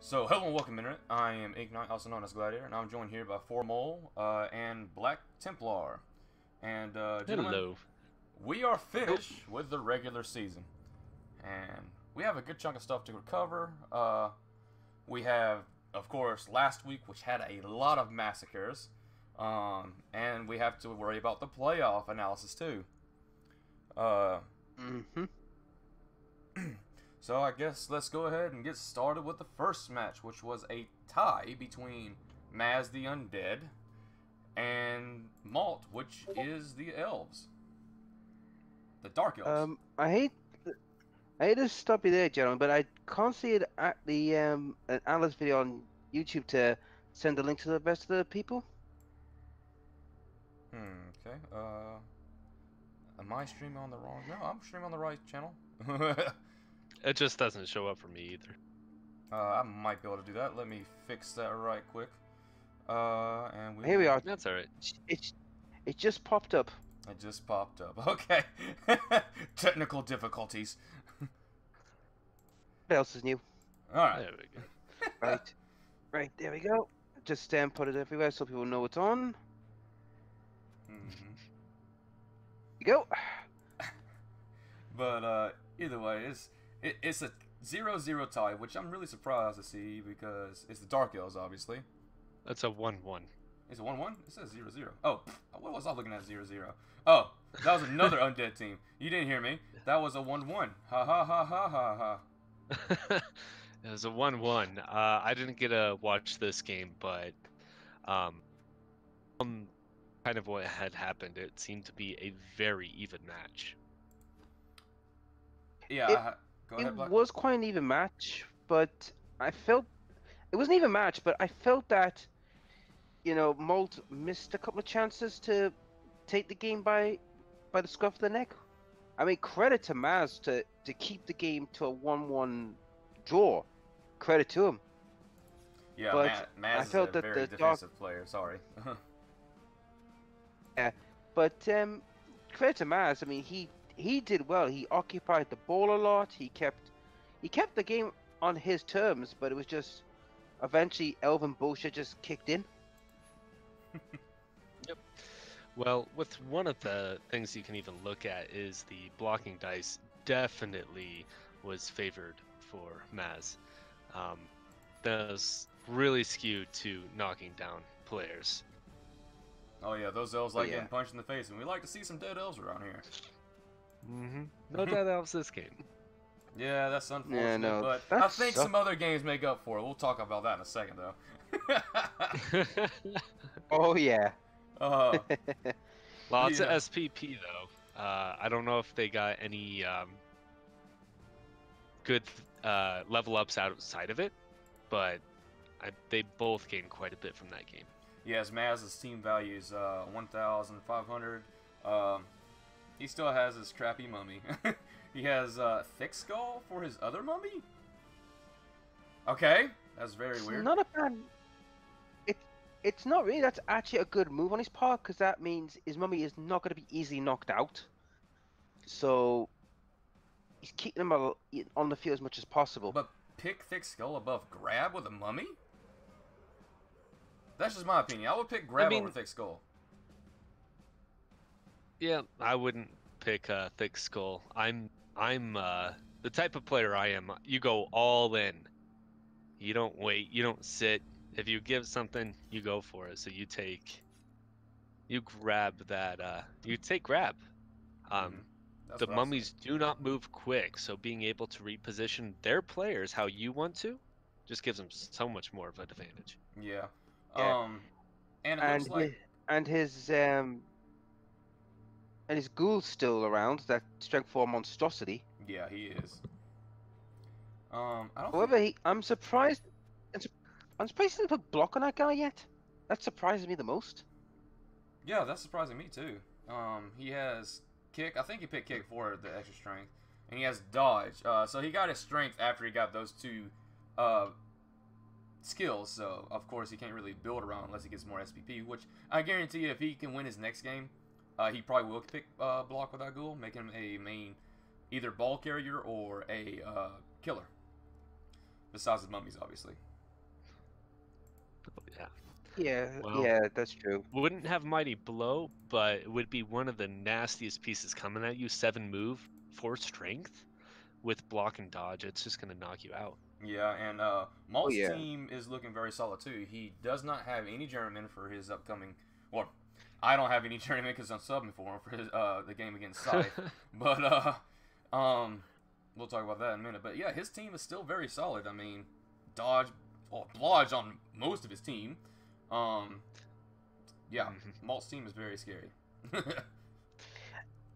So, hello and welcome, Internet. I am Ignite, also known as Gladiator, and I'm joined here by Four Mole and Black Templar. And, gentlemen, Hello. we are finished with the regular season. And we have a good chunk of stuff to recover. We have, of course, last week, which had a lot of massacres. And we have to worry about the playoff analysis, too. Mm-hmm. So I guess let's go ahead and get started with the first match, which was a tie between Maz the Undead and Malt, which is the elves. The Dark Elves. I hate to stop you there, gentlemen, but I can't see it at the an analyst video on YouTube to send the link to the rest of the people. Okay. Am I streaming on the wrong? No, I'm streaming on the right channel. It just doesn't show up for me either. I might be able to do that. Let me fix that right quick. And Here we are. That's alright. It just popped up. It just popped up. Okay. Technical difficulties. What else is new? All right. There we go. Right, there we go. Just put it everywhere so people know it's on. Mm-hmm. Here you go. But either way, it's a 0-0 tie, which I'm really surprised to see because it's the Dark Elves, obviously. That's a 1-1. It's a 1-1? It says 0-0. Oh, what was I looking at 0-0? Oh, that was another undead team. You didn't hear me. That was a 1-1. Ha ha ha ha ha ha. It was a 1-1. I didn't get to watch this game, but kind of what had happened, it seemed to be a very even match. Yeah, go ahead, It Black. was quite an even match, but I felt it wasn't even a match, but I felt that Molt missed a couple of chances to take the game by the scruff of the neck. I mean, credit to Maz to keep the game to a 1-1 draw. Credit to him. Yeah, but Maz I felt is a that very the defensive player. Sorry. But credit to Maz. I mean, he did well. He occupied the ball a lot. He kept the game on his terms, but it was just eventually Elven bullshit just kicked in. Yep. Well, with one of the things you can even look at is the blocking dice definitely was favored for Maz. That was really skewed to knocking down players. Oh yeah, those elves like yeah. getting punched in the face, and we like to see some dead elves around here. Mm-hmm. No dead elves this game. Yeah, that's unfortunate, Yeah, no, but that I think some sucks. other games make up for it. We'll talk about that in a second, though. Oh yeah. Lots Yeah. of SPP though. I don't know if they got any good level ups outside of it, but they both gained quite a bit from that game. Yes, Maz's team value is 1,500. He still has his crappy mummy. He has Thick Skull for his other mummy? Okay, that's very weird. Not a bad. It's not really. That's actually a good move on his part because that means his mummy is not going to be easily knocked out. So he's keeping him on the field as much as possible. But pick Thick Skull above Grab with a mummy? That's just my opinion. I would pick Grab over Thick Skull. Yeah, I wouldn't pick Thick Skull. I'm the type of player I am. You go all in. You don't wait. You don't sit. If you give something, you go for it. So you grab that. You take grab. The mummies do not move quick, so being able to reposition their players how you want to, just gives them so much more of an advantage. Yeah. Yeah. And it looks like his ghoul's still around. That strength 4 monstrosity. yeah, he is. I don't. However, I'm surprised. I'm surprised he didn't put block on that guy yet. That surprises me the most. Yeah, that's surprising me too. He has kick. I think he picked kick for the extra strength, and he has dodge. So he got his strength after he got those two skills. So of course he can't really build around unless he gets more SPP. Which I guarantee you, if he can win his next game, he probably will pick block with that ghoul, make him a main either ball carrier or a killer. Besides his mummies, obviously. Yeah, Well, yeah, that's true. wouldn't have Mighty Blow, but it would be one of the nastiest pieces coming at you. 7 move, 4 strength with block and dodge. It's just gonna knock you out. Yeah, and Oh Malt's yeah. team is looking very solid too. He does not have any journeyman for his upcoming. Well, I don't have any journeyman because I'm subbing for him for his, the game against Scythe. But we'll talk about that in a minute. But yeah, his team is still very solid. I mean, dodge, well, blodge on most of his team. Yeah, Malt's team is very scary.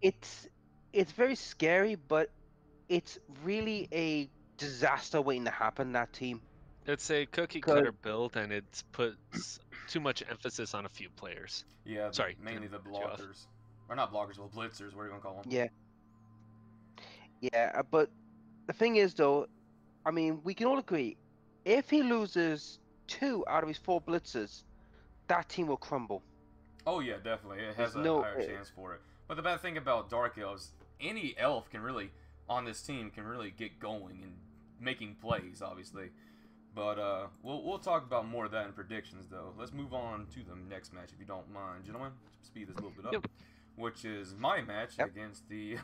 It's it's very scary, but it's really a disaster waiting to happen, that team. It's a cookie 'Cause cutter build, and it's puts too much emphasis on a few players. Yeah, Sorry, mainly didn't the cut you off. blockers, or not blockers, well, blitzers. What are you gonna call them? yeah, yeah, but the thing is though, I mean, we can all agree, if he loses 2 out of his 4 blitzers, that team will crumble. Oh yeah, definitely. It has There's a no higher chance for it. But the bad thing about Dark Elves, any elf can really, on this team, can really get going and making plays, obviously. But we'll talk about more of that in predictions, though. Let's move on to the next match, if you don't mind, gentlemen. Speed this a little bit up. Yep. Which is my match against the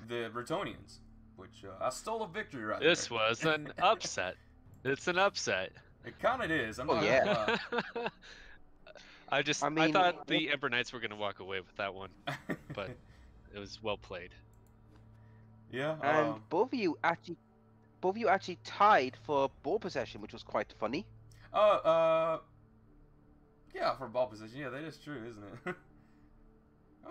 the Bretonians, which I stole a victory right This there. was an upset. It's an upset. It kind of is. I'm Oh, not yeah. gonna lie. I mean, thought the Ember Knights were gonna walk away with that one, but it was well played. Yeah. and both of you actually tied for ball possession, which was quite funny. Yeah, for ball position. Yeah, that is true, isn't it?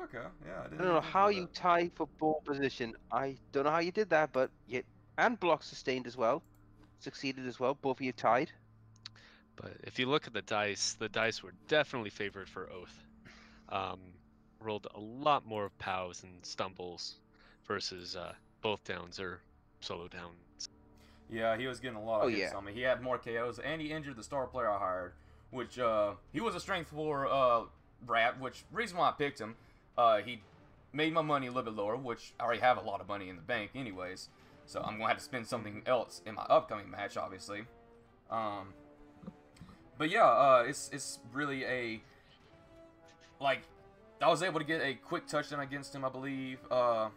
Okay, yeah. I don't know how you tied for ball position. I don't know how you did that, but and block sustained as well, succeeded as well. Both of you tied. But if you look at the dice were definitely favored for Oath. Rolled a lot more pows and stumbles versus both downs or solo downs. Yeah, he was getting a lot of hits on me. He had more KOs, and he injured the star player I hired, which he was a strength 4 rat, which reason why I picked him. He made my money a little bit lower, which I already have a lot of money in the bank anyways. So I'm going to have to spend something else in my upcoming match, obviously. But yeah, it's really a, like, I was able to get a quick touchdown against him, I believe. I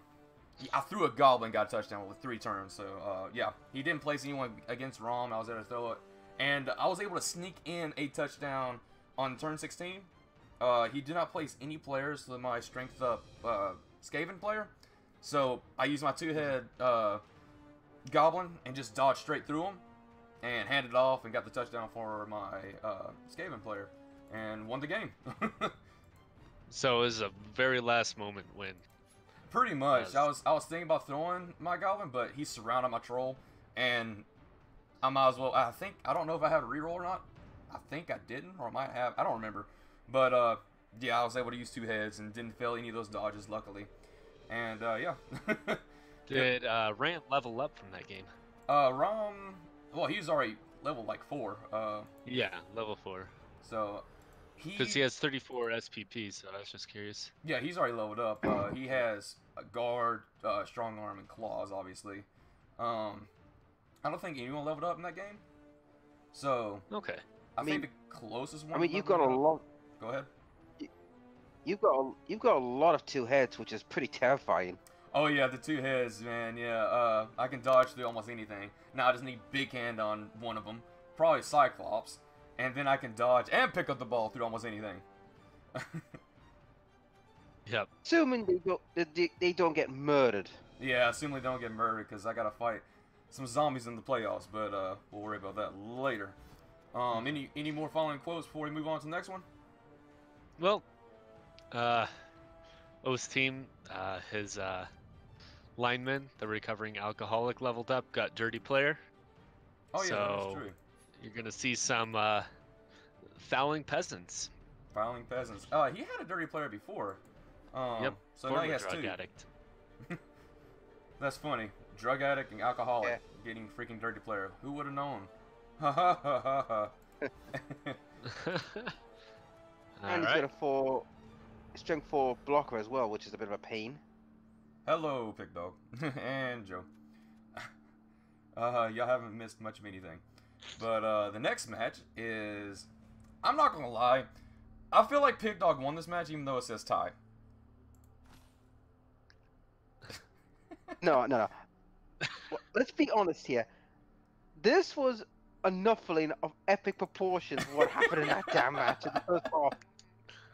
threw a goblin, got a touchdown with 3 turns. So yeah, he didn't place anyone against Rom. I was able to throw it, and I was able to sneak in a touchdown on turn 16. He did not place any players to my strength up Skaven player, so I used my 2-head goblin and just dodged straight through him and handed it off and got the touchdown for my Skaven player and won the game. So it was a very last moment win. Pretty much. I was thinking about throwing my goblin, but he surrounded my troll, and I might as well. I don't know if I had a reroll or not. I think I didn't, or I might have. I don't remember. But yeah, I was able to use 2 heads and didn't fail any of those dodges, luckily. And yeah. Did Rant level up from that game? Rom, well, he's already level like 4. Yeah, level 4. So because he has 34 SPP, so I was just curious. Yeah, he's already leveled up. He has a guard, strong arm, and claws, obviously. I don't think anyone leveled up in that game. So okay. I think the closest one. I mean, you've got a lot. Go ahead. You've got a lot of 2 heads, which is pretty terrifying. Oh yeah, the 2 heads, man. Yeah, I can dodge through almost anything. Now I just need big hand on one of them, probably Cyclops, and then I can dodge and pick up the ball through almost anything. Yep. Assuming they don't get murdered. Yeah, assuming they don't get murdered, because I gotta fight some zombies in the playoffs. But we'll worry about that later. Any more following quotes before we move on to the next one? Well, O's team, his lineman, the recovering alcoholic, leveled up, got dirty player. Oh yeah, so that's true. You're gonna see some fouling peasants. Fouling peasants. He had a dirty player before. Yep. So now he has drug 2. addict. That's funny. Drug addict and alcoholic getting freaking dirty player. Who would have known? Ha ha ha ha ha. And he's got a strength 4 blocker as well, which is a bit of a pain. Hello, Pig Dog. And Joe. Y'all haven't missed much of anything. But the next match is I'm not gonna lie. I feel like Pig Dog won this match, even though it says tie. No. Well, let's be honest here. This was a nuffling of epic proportions. What happened in that damn match in the first half?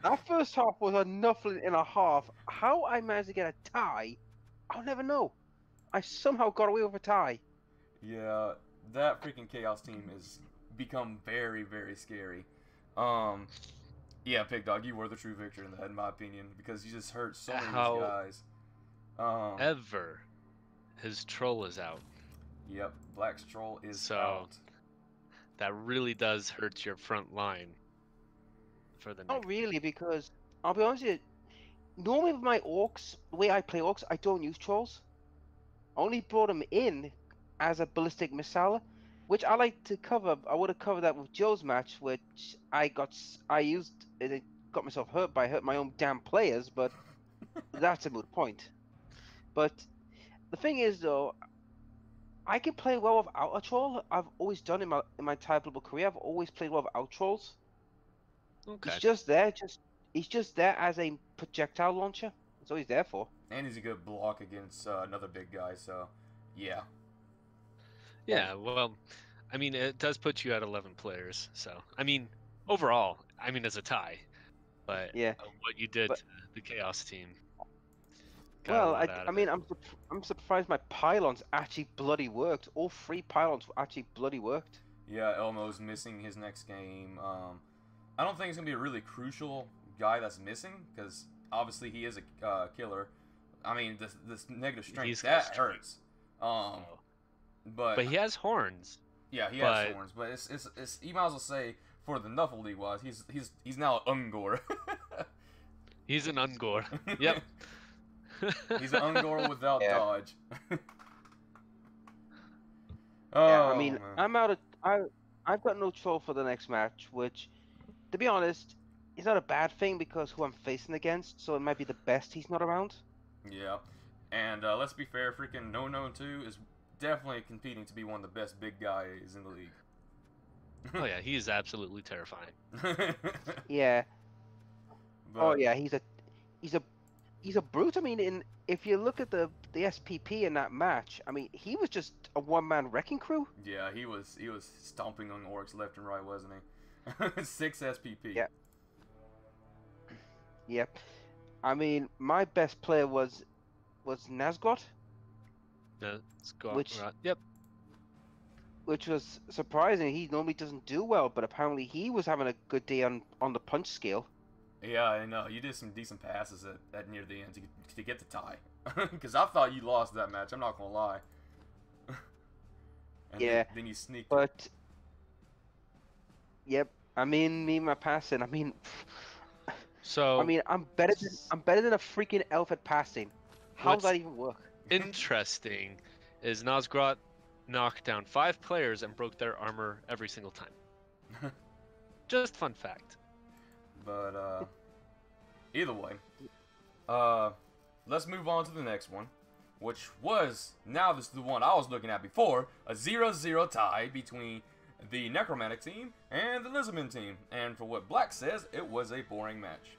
That first half was a nuffling and a half. How I managed to get a tie, I'll never know. I somehow got away with a tie. Yeah, that freaking Chaos team has become very, very scary. Yeah, Pig Dog, you were the true victor in that, in my opinion, because you just hurt so many of these guys. Ever, his troll is out. Yep, Black's troll is So out. that really does hurt your front line for the Not next. really, because I'll be honest with you. Normally with my orcs, the way I play orcs, I don't use trolls. I only brought them in as a ballistic missile, which I like to cover. I would have covered that with Joe's match, which I used it got myself hurt by hurting my own damn players, but that's a moot point. But the thing is, though, I can play well without a troll. I've always done in my entire global career. I've always played well without trolls. Okay. He's just there, he's just there as a projectile launcher. That's all he's there for. And he's a good block against another big guy, so yeah. Yeah, well, I mean, it does put you at 11 players. So, I mean, overall, I mean, as a tie. But Yeah. what you did But- to the Chaos team. got a Well, lot out of I mean, it. I'm surprised my pylons actually bloody worked. All 3 pylons actually bloody worked. Yeah, Elmo's missing his next game. I don't think it's going to be a really crucial guy that's missing, because obviously he is a killer. I mean, this negative strength, He's that got hurts. But he has horns. yeah, he has horns. But it's you might as well say, for the Nuffle League wise, he's now an Ungor. He's an Ungor. Yep. He's an Ungor without Yeah. dodge. Yeah, Oh, I mean, man. I'm out of I've got no troll for the next match, which, to be honest, is not a bad thing because who I'm facing against, so it might be the best he's not around. Yeah, and let's be fair, freaking No 2 is definitely competing to be one of the best big guys in the league. Oh yeah, he is absolutely terrifying. Yeah. But, Oh yeah, he's a brute. I mean, if you look at the SPP in that match, I mean, he was just a one-man wrecking crew. Yeah, he was stomping on orcs left and right, wasn't he? 6 SPP. Yeah. Yep. I mean, my best player was Nazgot, Which, yep. which was surprising. He normally doesn't do well, but apparently he was having a good day on the punch scale. Yeah, I know. You did some decent passes at near the end to get the tie. Because I thought you lost that match. I'm not gonna lie. And Yeah, then you sneaked. But yep, I mean, me and my passing. I mean, So I'm better than a freaking elf at passing. How does What's- that even work? interesting is Nosgrot knocked down 5 players and broke their armor every single time. Just fun fact. But either way, let's move on to the next one, which was, now this is the one I was looking at before, a 0-0 tie between the Necromantic team and the Lizardman team. And for what Black says, it was a boring match.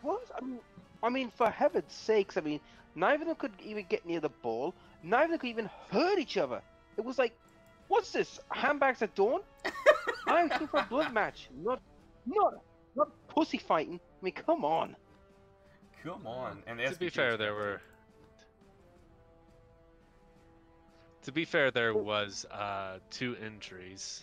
What? I mean, for heaven's sakes! I mean, neither of them could even get near the ball. Neither of them could even hurt each other. It was like, what's this? Handbags at dawn? I'm here for a blood match, not pussy fighting. I mean, come on. Come on. And To be SPP fair, was there better. were. To be fair, there was 2 injuries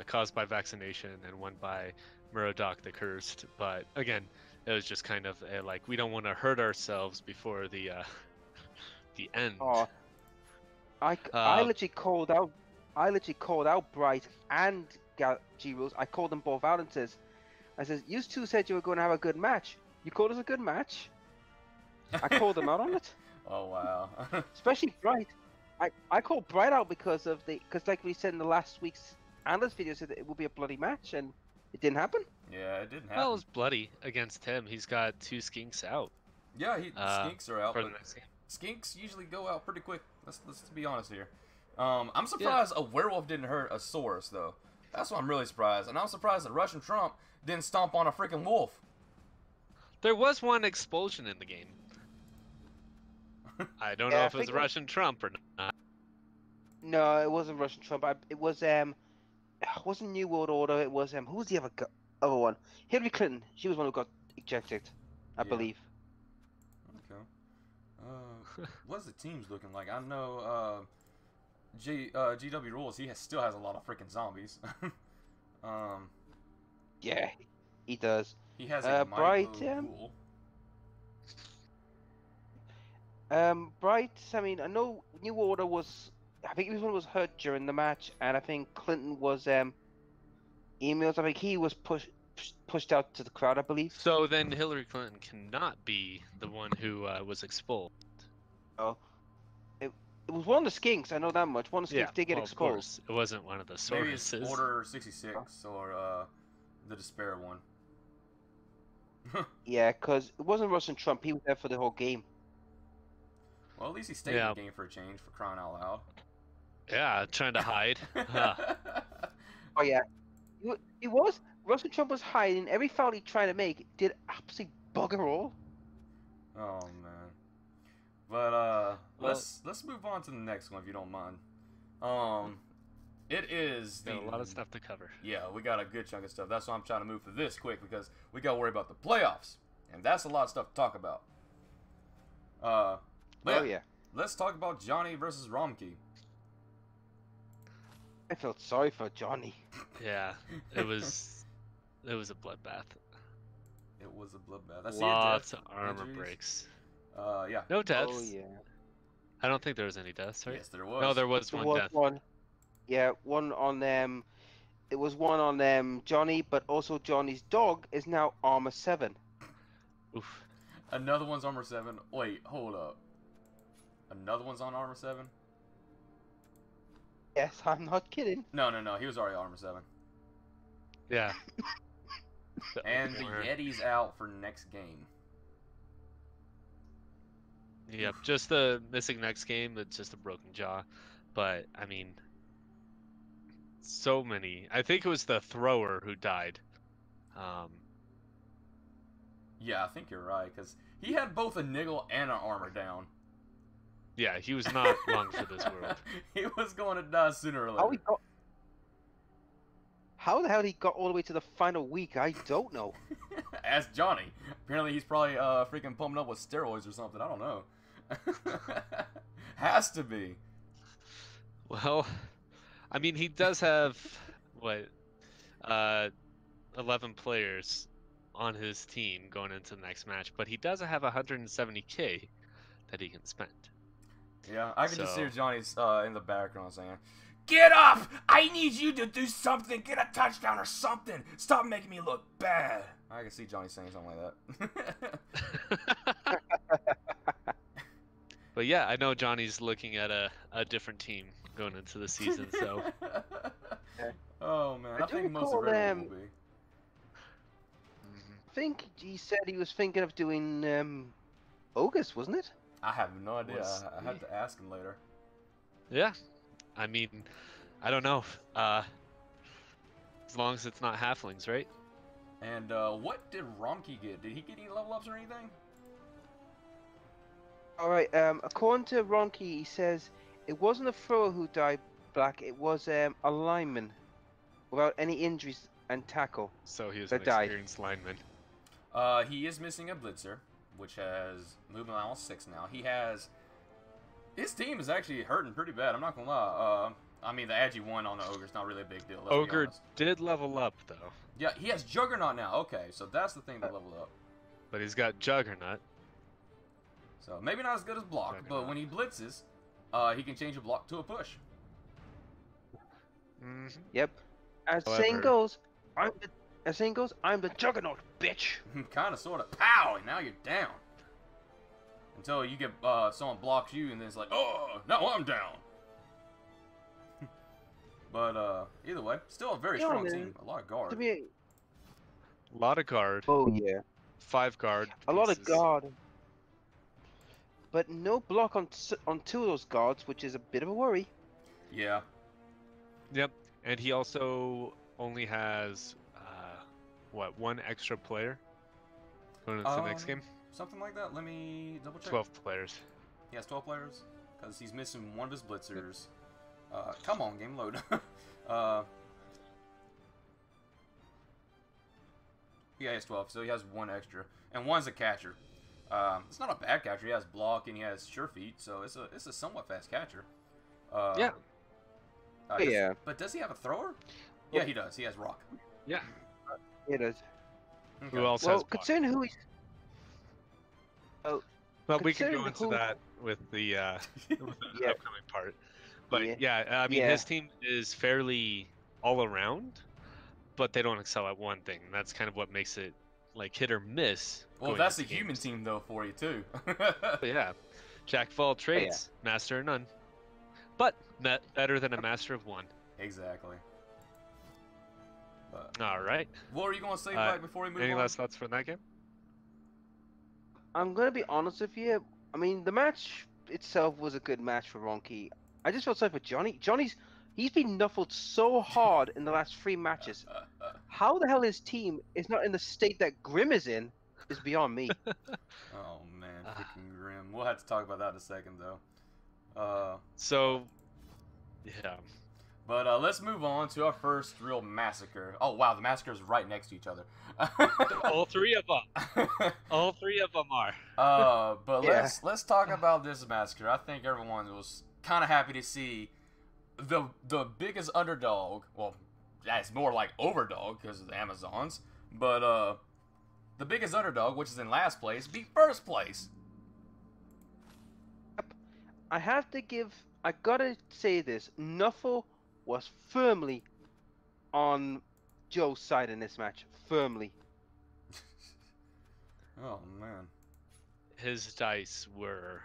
caused by vaccination and one by Murdoch the Cursed. But again, it was just kind of like we don't want to hurt ourselves before the end. Oh, I literally called out Bright and G-Rose. I called them both out and I says, you two said you were going to have a good match. You called us a good match. I called them out on it. Oh, wow. Especially Bright. I called Bright out because like we said in the last week's analyst video, said that it would be a bloody match, and it didn't happen. Yeah, it didn't happen. Well, it was bloody against him. He's got 2 skinks out Yeah, skinks are out, for the but next game. skinks usually go out pretty quick. Let's be honest here. I'm surprised a werewolf didn't hurt a Saurus though. That's why I'm really surprised. And I'm surprised that Russian Trump didn't stomp on a freaking wolf. There was one explosion in the game. I don't know Yeah, if it was Russian Trump or not. No, it wasn't Russian Trump. It was it wasn't New World Order. It was who was the other one? Hillary Clinton. She was one who got ejected, I Yeah. believe. Okay. What's the teams looking like? I know GW Rules. Still has a lot of freaking zombies. Yeah, he does. He has a Bright, Ghoul. Bright. I mean, I know New Order was. I think everyone was hurt during the match, and I think Clinton was emails. I think he was pushed out to the crowd, I believe. So then Hillary Clinton cannot be the one who was expelled. Oh, it was one of the skinks. I know that much. One of the skinks did get Of exposed. course. It wasn't one of the Maybe it's sources. Order 66 or the Despair one. Yeah, because it wasn't Russian Trump. He was there for the whole game. Well, at least he stayed in the game for a change, for crying out loud. Yeah, trying to hide. Oh yeah, he was. Russian Trump was hiding. Every foul he tried to make did absolutely bugger all. Oh man. But let's move on to the next one if you don't mind. It is Got a lot of stuff to cover. Yeah, we got a good chunk of stuff. That's why I'm trying to move through this quick because we got to worry about the playoffs, and that's a lot of stuff to talk about. Let's talk about Johnny versus Romkey. I felt sorry for Johnny. Yeah, it was a bloodbath. It was a bloodbath. Lots of armor breaks. Yeah. No deaths. Oh yeah. I don't think there was any deaths, right? Yes, there was. No, there was There one was death. one. Yeah, one on them. It was one on Johnny, but also Johnny's dog is now armor 7. Oof. Another one's armor 7. Wait, hold up. Another one's on armor 7? Yes, I'm not kidding. No. He was already armor 7. Yeah. And the Yeti's out for next game. Yep, just the missing next game. It's just a broken jaw. But, I mean, so many. I think it was the thrower who died. Yeah, I think you're right, because he had both a niggle and an armor down. Yeah, he was not long for this world. He was going to die sooner or later. How the hell he got all the way to the final week, I don't know. Ask Johnny. Apparently he's probably freaking pumping up with steroids or something. I don't know. Has to be. Well, I mean, he does have, 11 players on his team going into the next match, but he does have 170K that he can spend. Yeah, I can just hear Johnny's in the background saying, "Get up! I need you to do something! Get a touchdown or something! Stop making me look bad!" I can see Johnny saying something like that. But yeah, I know Johnny's looking at a different team going into the season, so... Oh man, I think most of everyone will be. I think he said he was thinking of doing August, wasn't it? I have no idea. I have to ask him later. Yeah, I mean, I don't know. As long as it's not halflings, right? And what did Romkey get? Did he get any level ups or anything? Alright, according to Ronke, he says it wasn't a thrower who died black, it was a lineman without any injuries and tackle. So he was that an died. experienced lineman. He is missing a blitzer, which has movement level 6 now. His team is actually hurting pretty bad. I'm not gonna lie. I mean, the Agi 1 on the Ogre's not really a big deal. Let's be Ogre honest. did level up though. Yeah, he has Juggernaut now. Okay, so that's the thing that leveled up. But he's got Juggernaut. So maybe not as good as block, but when he blitzes, he can change a block to a push. Mm-hmm. Yep. As saying goes, I'm the Juggernaut, bitch. Kind of, sort of. Pow! And now you're down. Until you get someone blocks you, and then it's like, oh, now I'm down. But either way, still a very strong team. A lot of guard. A lot of guard. Oh yeah. 5 guard. A lot of guard. But no block on 2 of those guards, which is a bit of a worry. Yeah. Yep. And he also only has what, one extra player going into the next game? Something like that. Let me double check. 12 players. He has 12 players because he's missing one of his blitzers. Come on, game load. Yeah, he has 12, so he has one extra, and one's a catcher. It's not a bad catcher. He has block and he has sure feet, so it's a somewhat fast catcher. Yeah. Yeah. But does he have a thrower? Yeah, he does. He has rock. Yeah. It is. Who Okay. else Well, has block? considering who he's. Oh, Well, we can go considering into who- that with the Yeah. upcoming part. But Yeah. yeah, I mean, Yeah. his team is fairly all around, but they don't excel at one thing. And that's kind of what makes it like hit or miss. Well, going that's a into human games. team though for you too. But yeah, jack of all trades, master of none. But better than a master of one. Exactly. But All right. what were you gonna say, Mike, before we move Any on? last thoughts for that game? I'm gonna be honest with you. I mean, the match itself was a good match for Ronki. I just felt sorry for Johnny. He's been knuffled so hard in the last 3 matches. How the hell his team is not in the state that Grim is in is beyond me. Oh man, freaking grim. We'll have to talk about that in a second though. So, yeah. But let's move on to our first real massacre. Oh wow, the massacre is right next to each other. All three of them. All three of them are. But Yeah. let's talk about this massacre. I think everyone was kind of happy to see the biggest underdog. Well, that's more like overdog because of the Amazons. But the biggest underdog, which is in last place, beat first place. I gotta say this. Nuffle was firmly on Joe's side in this match. Firmly. Oh man. His dice were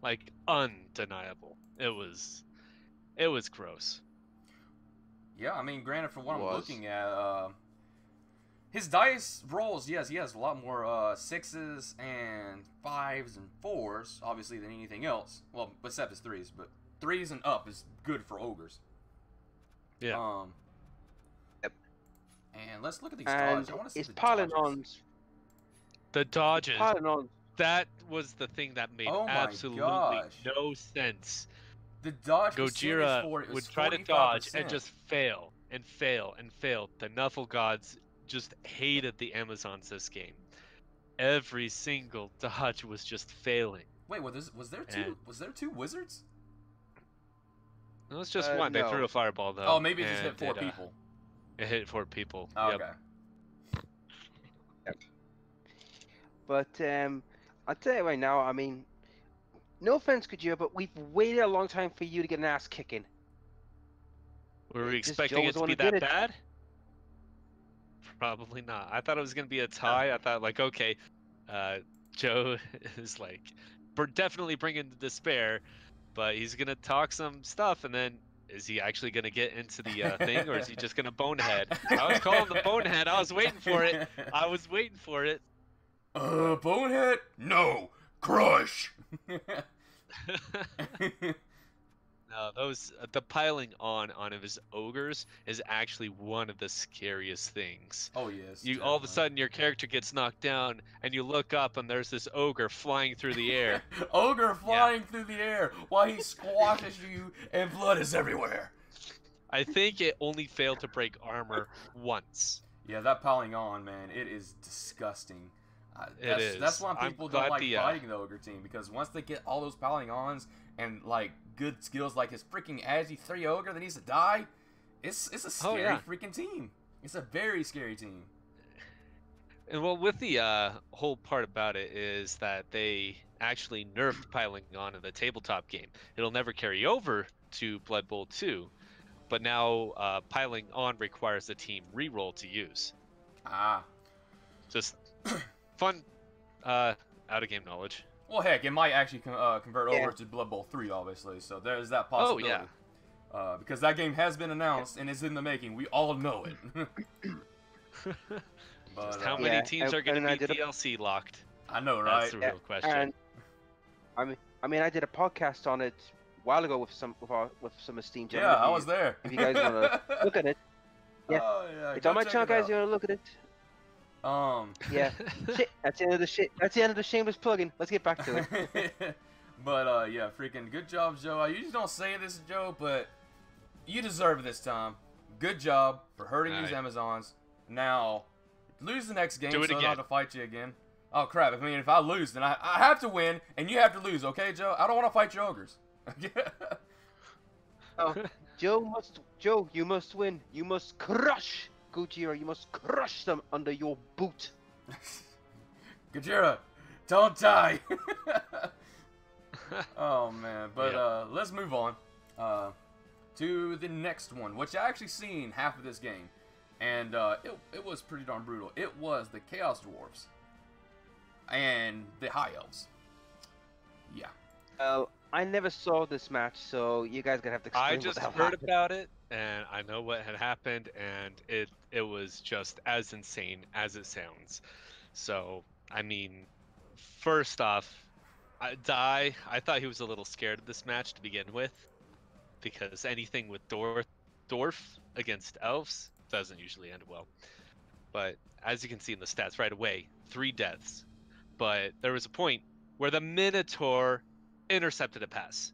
like undeniable. It was gross. Yeah, I mean, granted, from what I'm Was. looking at, his dice rolls, yes, he has a lot more 6s and 5s and 4s, obviously, than anything else. Well, except his 3s, but 3s and up is good for ogres. Yeah. Yep. And let's look at these And dodges. I want to see it's the piling dodges. on. The dodges. Piling on. That was the thing that made Oh my absolutely gosh. no sense. The dodge percentage Gojira for it was would try to 45%. dodge and just fail and fail and fail. The Nuffle gods just hated the Amazons this game. Every single dodge was just failing. Wait, was there two? And- Was there 2 wizards? It was just one. no. They threw a fireball though. Oh, maybe it just hit and 4 people. It hit 4 people. Oh, Yep. okay. But I'll tell you right now. I mean, no offense, Kojira, but we've waited a long time for you to get an ass kicking. Were we Just expecting Joe it was the to one be who did that it. bad? Probably not. I thought it was gonna be a tie. I thought like, okay, Joe is like definitely bringing the despair, but he's gonna talk some stuff, and then is he actually gonna get into the thing, or is he just gonna bonehead? I was calling the bonehead. I was waiting for it. I was waiting for it. Bonehead? No, crush. No, those the piling on of his ogres is actually one of the scariest things. Oh yes. You all of a definitely. sudden your character gets knocked down, and you look up, and there's this ogre flying through the air. Ogre flying through the air while he squashes you, and blood is everywhere. I think it only failed to break armor once. Yeah, that piling on, man, it is disgusting. That's why I'm people don't glad like the, fighting the ogre team, because once they get all those piling ons and like good skills like his freaking Agi 3 ogre that needs to die, it's a scary yeah. freaking team. It's a very scary team. And well, with the whole part about it is that they actually nerfed piling on in the tabletop game. It'll never carry over to Blood Bowl 2, but now piling on requires the team reroll to use. Ah. Just fun out of game knowledge. Well, heck, it might actually convert Yeah. over to Blood Bowl 3, obviously, so there's that possibility. Oh yeah. Because that game has been announced and is in the making. We all know it. But, Just how Yeah, many teams are going and to I be did a- DLC locked? I know, That's right? the real question. And I did a podcast on it a while ago with some esteemed Yeah, gentlemen. I was there. If you guys wanna look at it, Yeah. Oh yeah. It's Go on my check channel, it guys. out. You wanna look at it? Yeah. Shit. That's the end of the shit. That's the end of the shameless plugging. Let's get back to it. But yeah, freaking good job, Joe. I usually don't say this, Joe, but you deserve this time. Good job for hurting these Alright. Amazons. Now, lose the next game Do it so I don't have again. to fight you again. Oh crap! I mean, if I lose, then I have to win, and you have to lose, okay, Joe? I don't want to fight your ogres. Oh, Joe, you must win. You must crush Gojira. You must crush them under your boot. Gojira, don't die. Oh man, but Yep. let's move on to the next one, which I actually seen half of this game, and it was pretty darn brutal. It was the Chaos Dwarves and the High Elves. Yeah. I never saw this match, so you guys gonna have to explain I what just the hell heard happened. about it, and I know what had happened, and it was just as insane as it sounds. So, I mean, first off, I thought he was a little scared of this match to begin with, because anything with dwarf against elves doesn't usually end well. But as you can see in the stats right away, 3 deaths. But there was a point where the Minotaur intercepted a pass.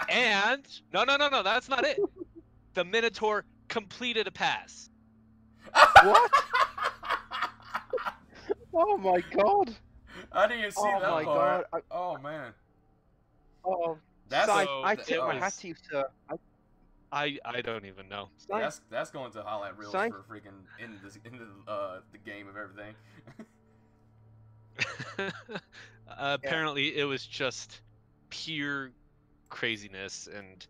And no, that's not it. The Minotaur completed a pass. What? Oh my god! I didn't even see Oh that my part. god! Oh man. Oh, That's Sai, So I it tip my hat was- to you, sir. I don't even know. Sai, that's going to highlight reels Sign- for freaking into the game of everything. Apparently, it was just pure craziness, and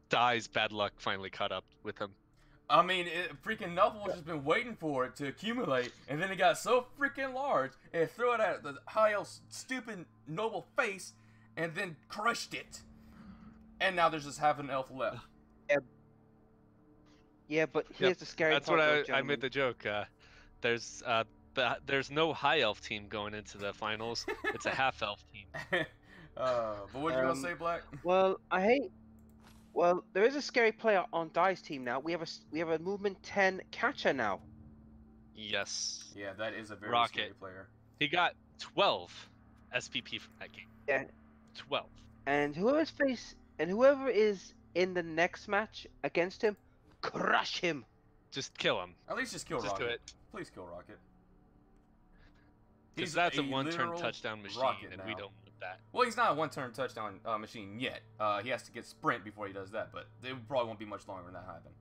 Dai's bad luck finally caught up with him. I mean, freaking Knuckles has been waiting for it to accumulate, and then it got so freaking large, it threw it at the High Elf's stupid noble face, and then crushed it. And now there's just half an elf left. yeah, but here's the scary That's part, what though, I made gentlemen. the joke. There's no high elf team going into the finals. It's a half elf team. But what you gonna say, Black? Well, Well, there is a scary player on Dai's team now. We have a movement 10 catcher now. Yes. Yeah, that is a very Rocket. scary player. He got 12 SPP from that game. Yeah. 12. And whoever is in the next match against him, crush him. Just kill him. At least just kill Just Rocket. do it. Please kill Rocket. Because that's a one-turn literal touchdown machine, rocket and we now. don't want that. Well, he's not a one-turn touchdown machine yet. He has to get sprint before he does that, but it probably won't be much longer than that happen.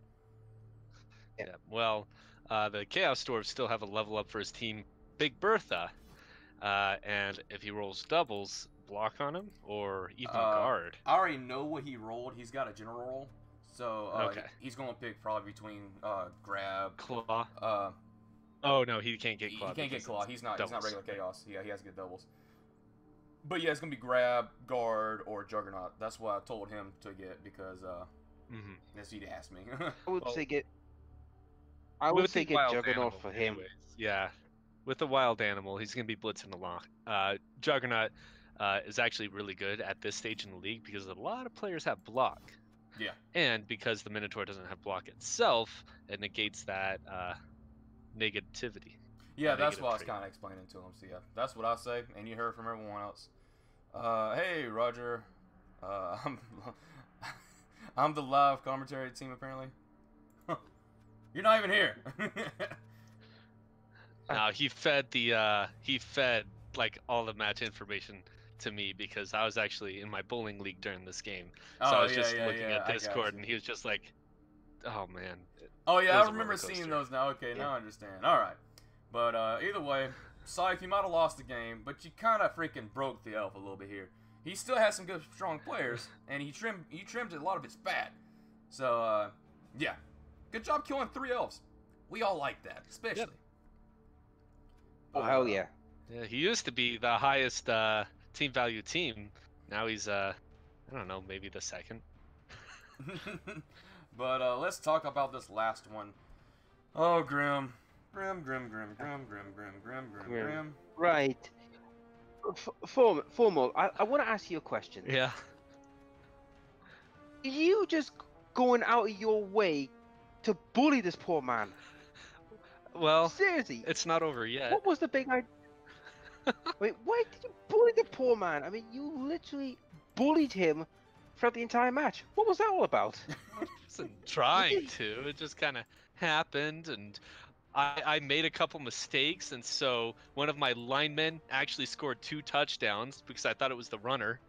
Yeah. Yeah. Well, the Chaos Dwarves still have a level up for his team, Big Bertha. And if he rolls doubles, block on him, or even guard. I already know what he rolled. He's got a general roll, so Okay. he's gonna pick probably between grab. Claw. Uh, Oh no, he can't get he claw. can't get because claw. it's He's not doubles. regular chaos. Yeah, he has to get doubles. But yeah, it's gonna be grab, guard, or juggernaut. That's what I told him to get because Mhm. that's what he asked me. I would Well, say get. I would With say the get wild Juggernaut animal, for him. anyways. Yeah, with the wild animal, he's gonna be blitzing a lot. Juggernaut is actually really good at this stage in the league because a lot of players have block. Yeah. And because the Minotaur doesn't have block itself, it negates that negativity. Yeah, that's Negative what I was trait. kind of explaining to him. So yeah, that's what I say, and you heard from everyone else. Hey Roger, I'm the live commentary team apparently. You're not even here. Now he fed like all the match information to me because I was actually in my bowling league during this game. So I was just looking at I got Discord you. and he was just like, "Oh man." Oh It yeah, I was a remember roller seeing coaster. those now. Okay, Yeah. now I understand. All right, but either way, Syke, you might have lost the game, but you kind of freaking broke the elf a little bit here. He still has some good, strong players, and he trimmed a lot of its fat. So yeah, good job killing 3 elves. We all like that, especially. Oh hell yeah! Yeah, he used to be the highest team value team. Now he's I don't know, maybe the second. But let's talk about this last one. Oh, Grim. Grim. Right. Formal. I want to ask you a question. Yeah. You just going out of your way to bully this poor man? Well, Seriously, it's not over yet. what was the big idea? Wait, why did you bully the poor man? I mean, you literally bullied him throughout the entire match. What was that all about? I wasn't trying to. It just kind of happened, and I made a couple mistakes, and so one of my linemen actually scored 2 touchdowns because I thought it was the runner.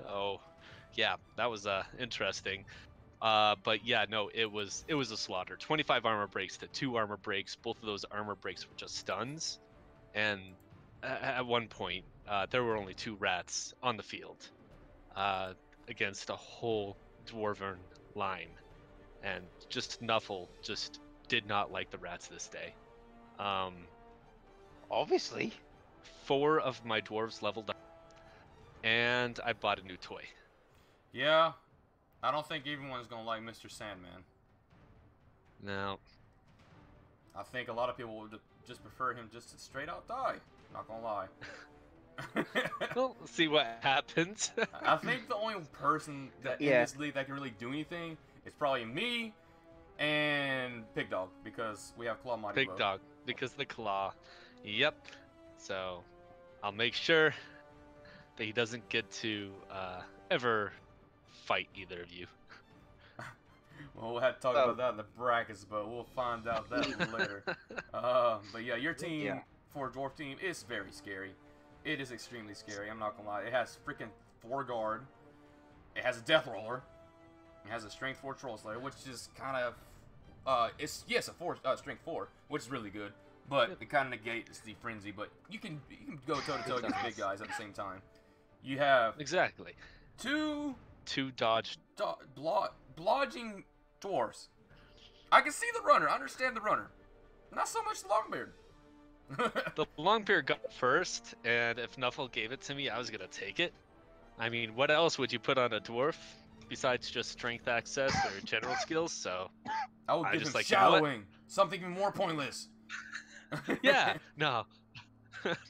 Oh, yeah, that was interesting. But yeah, no, it was a slaughter. 25 armor breaks to 2 armor breaks. Both of those armor breaks were just stuns, and at one point there were only 2 rats on the field against a whole dwarven line, and just Nuffle just did not like the rats this day. Obviously. 4 of my dwarves leveled up, and I bought a new toy. Yeah, I don't think everyone's gonna like Mr. Sandman. No. I think a lot of people would just prefer him just to straight out die. Not gonna lie. Well, see what happens. I think the only person that in this league that can really do anything is probably me and Pig Dog, because we have Claw Mighty Big Blow. Dog, because of the claw. Yep. So I'll make sure that he doesn't get to ever fight either of you. Well, we'll have to talk about that in the brackets, but we'll find out that later. But yeah, your team for Dwarf Team is very scary. It is extremely scary, I'm not gonna lie. It has freaking 4 guard. It has a Death Roller. It has a Strength 4 Troll Slayer, which is kind of, it's, yes, a Strength 4, which is really good. But it kind of negates the Frenzy, but you can go toe-to-toe against big guys at the same time. You have... Exactly. 2 dodge... blodging dwarves. I can see the runner. I understand the runner. Not so much the Longbeard. The Longbeard got first, and if Nuffle gave it to me, I was gonna take it. I mean, what else would you put on a dwarf besides just strength access or general skills? So I would give just him like, you know what? shadowing. Something even more pointless. Yeah, no.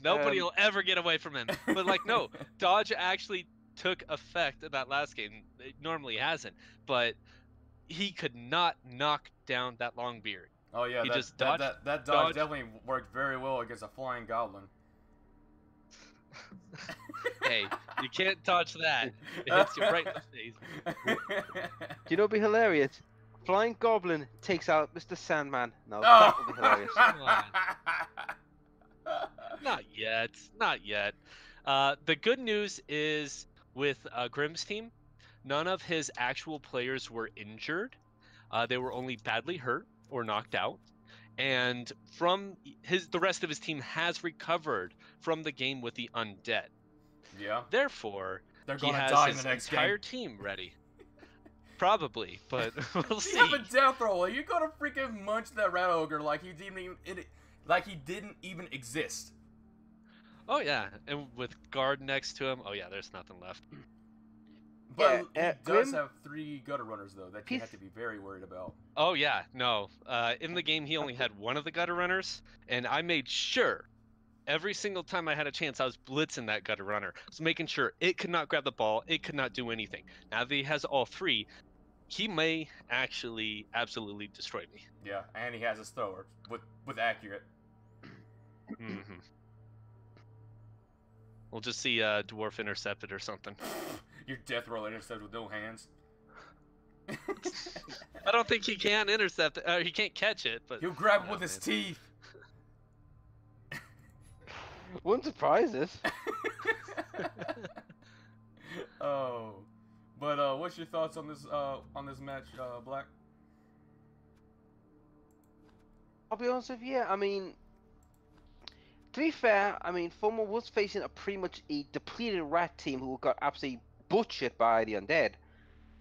Nobody will ever get away from him. But like, no, dodge actually took effect in that last game. It normally hasn't, but he could not knock down that Longbeard. Oh yeah, He that, just that, dodged, that dodge definitely worked very well against a flying goblin. Hey, you can't dodge that. It hits you right in the face. Do you know what'd be hilarious? Flying Goblin takes out Mr. Sandman. No, that would be hilarious. Come on. Not yet. Not yet. The good news is with Grimm's team, none of his actual players were injured. They were only badly hurt or knocked out. And from the rest of his team has recovered from the game with the undead. Yeah. Therefore, They're he gonna has die in his the next entire game. team ready. Probably, but we'll see. You have a Death Roller. You're gonna freaking munch that Rat Ogre like he didn't even exist. Oh yeah, and with guard next to him, oh yeah, there's nothing left. But Yeah, he does Grim- have 3 gutter runners though that you have to be very worried about. Oh yeah, no. In the game, he only had one of the gutter runners, and I made sure every single time I had a chance, I was blitzing that gutter runner. I was making sure it could not grab the ball, it could not do anything. Now that he has all 3, he may actually absolutely destroy me. Yeah, and he has his thrower with accurate. Mm-hmm. We'll just see Dwarf intercepted or something. Your Death Roller intercepted with no hands. I don't think he can intercept it. He can't catch it, but He'll grab it with his teeth. Wouldn't surprise us. Oh, but what's your thoughts on this match, Black? I'll be honest with you. I mean, to be fair, I mean, Fulmer was facing a pretty much a depleted rat team who got absolutely butchered by the undead.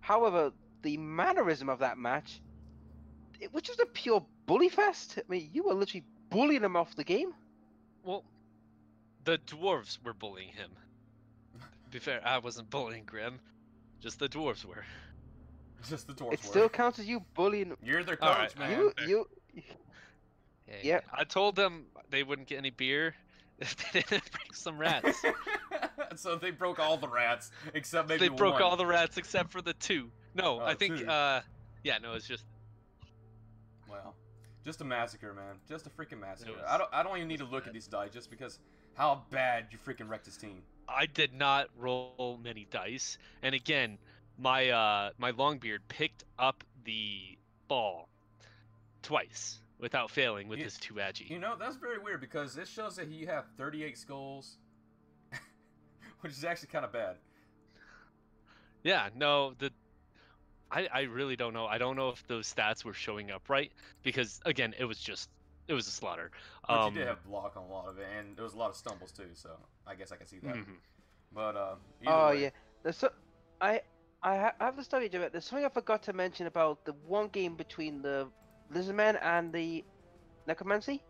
However, the mannerism of that match, it was just a pure bully fest. I mean, you were literally bullying them off the game. well, the dwarves were bullying him. To be fair, I wasn't bullying Grim. Just the dwarves were. Just the dwarves. It still counts as you bullying. You're their All coach, right, man. You. Hey, Yeah. I told them they wouldn't get any beer if they didn't bring some rats. So they broke all the rats except maybe They broke one. all the rats except for the 2. No, I think, two. yeah, no, it's just. Well, just a massacre, man. Just a freaking massacre. was- I don't even need to look at these dice just because how bad you freaking wrecked his team. I did not roll many dice, and again, my my Longbeard picked up the ball twice without failing with his 2 agi. You know, that's very weird because it shows that you have 38 skulls, which is actually kind of bad. Yeah, no, I really don't know. I don't know if those stats were showing up right because again, it was a slaughter. But you did have block on a lot of it, and there was a lot of stumbles too. So I guess I can see that. Mhm. But Oh either way, yeah, I have the story about. There's something I forgot to mention about the one game between the Lizardmen and the Necromancy.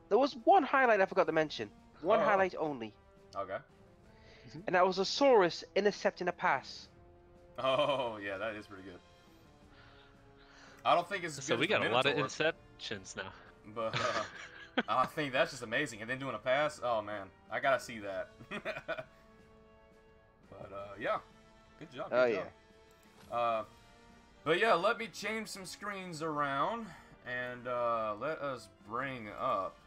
There was one highlight I forgot to mention. One Oh. highlight only, okay. and that was a Saurus intercepting a pass. Oh yeah, that is pretty good. I don't think it's as So good we as the got a lot of Minotaur, interceptions now. but I think that's just amazing. And then doing a pass, oh man, I gotta see that. But yeah, good job. Oh Good yeah. job. But yeah, let me change some screens around and let us bring up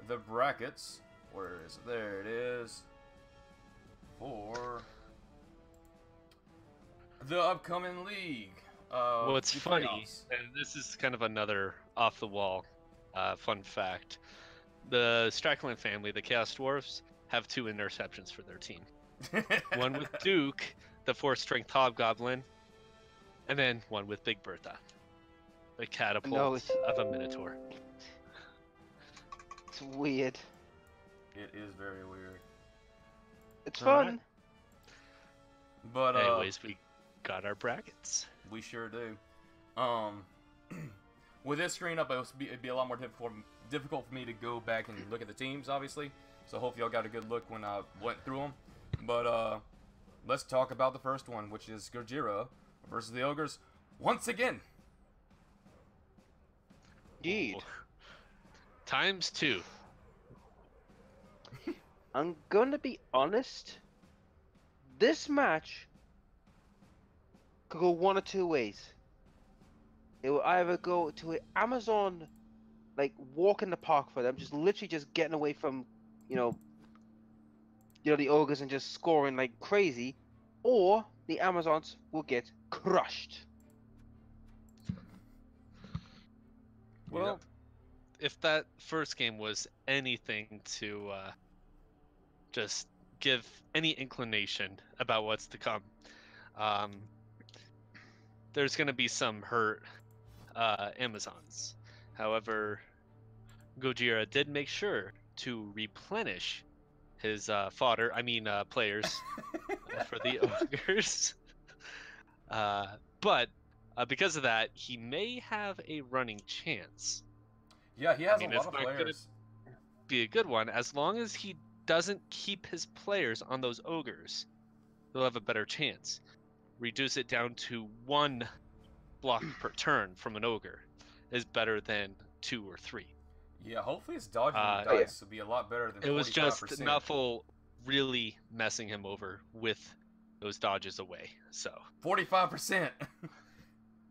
the brackets. Where is it? There it is. For the upcoming league. What's the funny, playoffs. and this is kind of another off-the-wall fun fact, the Strackland family, the Chaos Dwarfs, have 2 interceptions for their team. One with Duke, the 4-strength Hobgoblin, and then one with Big Bertha, the catapult No, it's of a Minotaur. weird. It is very weird. It's Alright. fun. But Anyways, we got our brackets. we sure do. With this screen up, it'd be a lot more difficult for me to go back and look at the teams, obviously. So hopefully y'all got a good look when I went through them. But let's talk about the first one, which is Gojira versus the Ogres once again. Indeed. Times 2. I'm gonna be honest. This match could go one or two ways. It will either go to an Amazon, like walk in the park for them, just literally just getting away from, the ogres and just scoring like crazy, or the Amazons will get crushed. Well, if that first game was anything to just give any inclination about what's to come, there's going to be some hurt Amazons. However, Gojira did make sure to replenish his players for the ogres. But because of that, he may have a running chance. Yeah, he has a it's lot of not gonna players. be a good one as long as he doesn't keep his players on those ogres. He'll have a better chance. Reduce it down to 1 block per turn from an ogre is better than 2 or 3. Yeah, hopefully his dodging yeah. dice will be a lot better than 45%. It was just Nuffle really messing him over with those dodges away. So 45%.